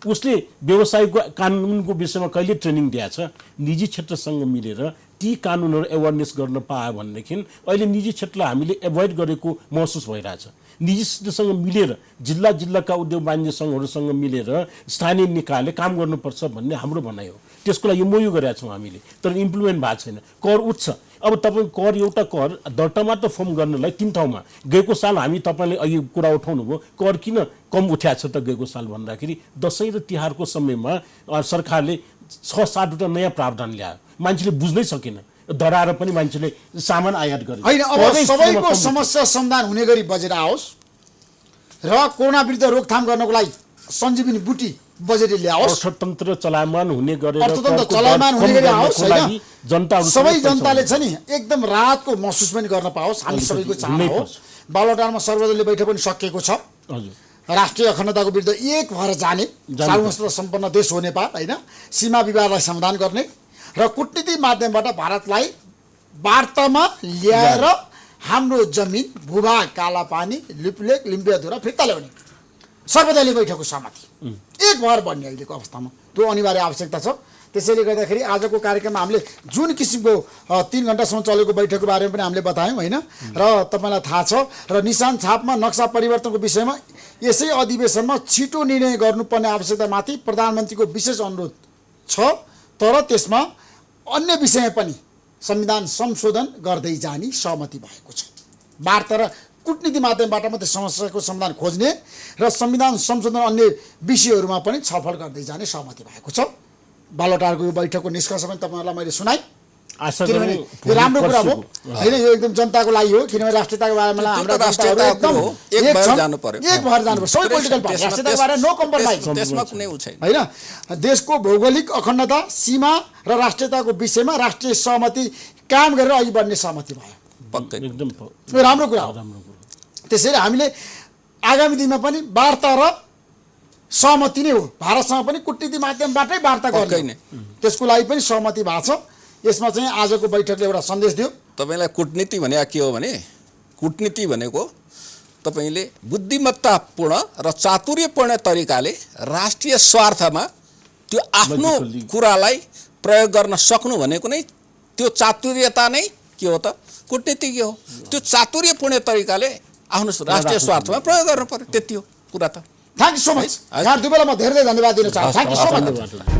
Speaker 3: उसले व्यवसायको कानुनको विषयमा कहिले ट्रेनिङ दिएछ? निजी क्षेत्रसँग मिलेर ती कानुनहरू एवेरनेस गर्न पायो भनेदेखि अहिले निजी क्षेत्रलाई हामीले एभोइड गरेको महसुस भइरहेछ। निजी क्षेत्रसँग मिलेर जिल्ला जिल्लाका उद्योग वाणिज्य सङ्घहरूसँग मिलेर स्थानीय निकायले काम गर्नुपर्छ भन्ने हाम्रो भनाइ हो। त्यसको लागि MOU गरेका छौँ हामीले, तर इम्प्लिमेन्ट भएको छैन। कर उठ्छ। अब तपाईँ कर एउटा कर दर्ता मात्र फर्म गर्नलाई 3 ठाउँमा गएको साल हामी तपाईँले अघि कुरा उठाउनु भयो, कर किन कम उठ्या छ त गएको साल भन्दाखेरि दसैँ र तिहारको समयमा सरकारले 6-7 वटा नयाँ प्रावधान ल्यायो। मान्छेले बुझ्नै सकेन, डराएर पनि मान्छेले सामान आयात गरे।
Speaker 1: होइन, अब सबैको समस्या समाधान हुने गरी बजेट आओस् र कोरोना विरुद्ध रोकथाम गर्नको लागि सञ्जीवनी बुटी बजेट ल्याओस्,
Speaker 3: अर्थतन्त्र चलायमान हुने गरेर
Speaker 1: अर्थतन्त्र चलायमान हुने गरी आओस् हैन,
Speaker 3: जनताहरु
Speaker 1: सबै जनताले छ नि एकदम राहतको महसुस पनि गर्न पाओस्। हामी सबैको चाहना हो। बालुवाटारमा सर्वदलीय बैठक पनि सकिएको छ।
Speaker 3: हजुर,
Speaker 1: राष्ट्रिय अखण्डताको विरुद्ध एक भएर जाने, सार्वभौमत्व सम्पन्न देश हो नेपाल हैन, सीमा विवादलाई समाधान गर्ने र कूटनीति माध्यमबाट भारतलाई वार्तामा ल्याएर हाम्रो जमिन भूभाग कालापानी लिपलेक लिम्बियाधुरा फिर्ता ल्याउने सर्वदलीय बैठकको सहमति एक भएर बन्ने अहिलेको अवस्थामा त्यो अनिवार्य आवश्यकता छ। त्यसैले गर्दाखेरि आजको कार्यक्रममा हामीले जुन किसिमको 3 घण्टासम्म चलेको बैठकको बारेमा पनि हामीले बतायौँ हैन, र तपाईँलाई थाहा छ र निशान छापमा नक्सा परिवर्तनको विषयमा यसै अधिवेशनमा छिटो निर्णय गर्नुपर्ने आवश्यकतामाथि प्रधानमन्त्रीको विशेष अनुरोध छ। तर त्यसमा अन्य विषयमा पनि संविधान संशोधन गर्दै जाने सहमति भएको छ। वार्ता र कूटनीति माध्यमबाट मात्रै समस्याको समाधान खोज्ने र संविधान संशोधन अन्य विषयहरूमा पनि छलफल गर्दै जाने सहमति भएको छ। बालुवाटारको यो बैठकको निष्कर्ष पनि तपाईँहरूलाई मैले सुनाएँ। किनभने यो राम्रो कुरा हो होइन, यो एकदम जनताको लागि हो। किनभने राष्ट्रियताको बारेमा हाम्रा जनताहरू एकदम एक भएर जानु पर्यो। सबै पोलिटिकल पार्टी राष्ट्रियताको बारेमा नो कम्प्रोमाइज होइन। देशको भौगोलिक अखण्डता, सीमा र राष्ट्रियताको विषयमा राष्ट्रिय सहमति कायम गरेर अघि बढ्ने सहमति भयो।
Speaker 3: एकदम
Speaker 1: राम्रो कुरा हो। त्यसैले हामीले आगामी दिनमा पनि वार्ता र सहमति नै हो। भारतसँग पनि कूटनीति माध्यमबाटै वार्ता गर्ने, त्यसको लागि पनि सहमति भएको छ। यसमा चाहिँ आजको बैठकले एउटा सन्देश दियो।
Speaker 2: तपाईँलाई कूटनीति भने के हो भने, कूटनीति भनेको तपाईँले बुद्धिमत्तापूर्ण र चातुर्यपूर्ण तरिकाले राष्ट्रिय स्वार्थमा त्यो आफ्नो कुरालाई प्रयोग गर्न सक्नु भनेको नै त्यो चातुर्यता नै के हो त, कूटनीति के हो। त्यो चातुर्यपूर्ण तरिकाले आफ्नो राष्ट्रिय स्वार्थमा प्रयोग गर्नु पर्यो, त्यति हो कुरा त।
Speaker 1: Thank you so much. यहाँ दुवैलाई म धेरै धेरै धन्यवाद दिन चाहन्छु। Thank you so much.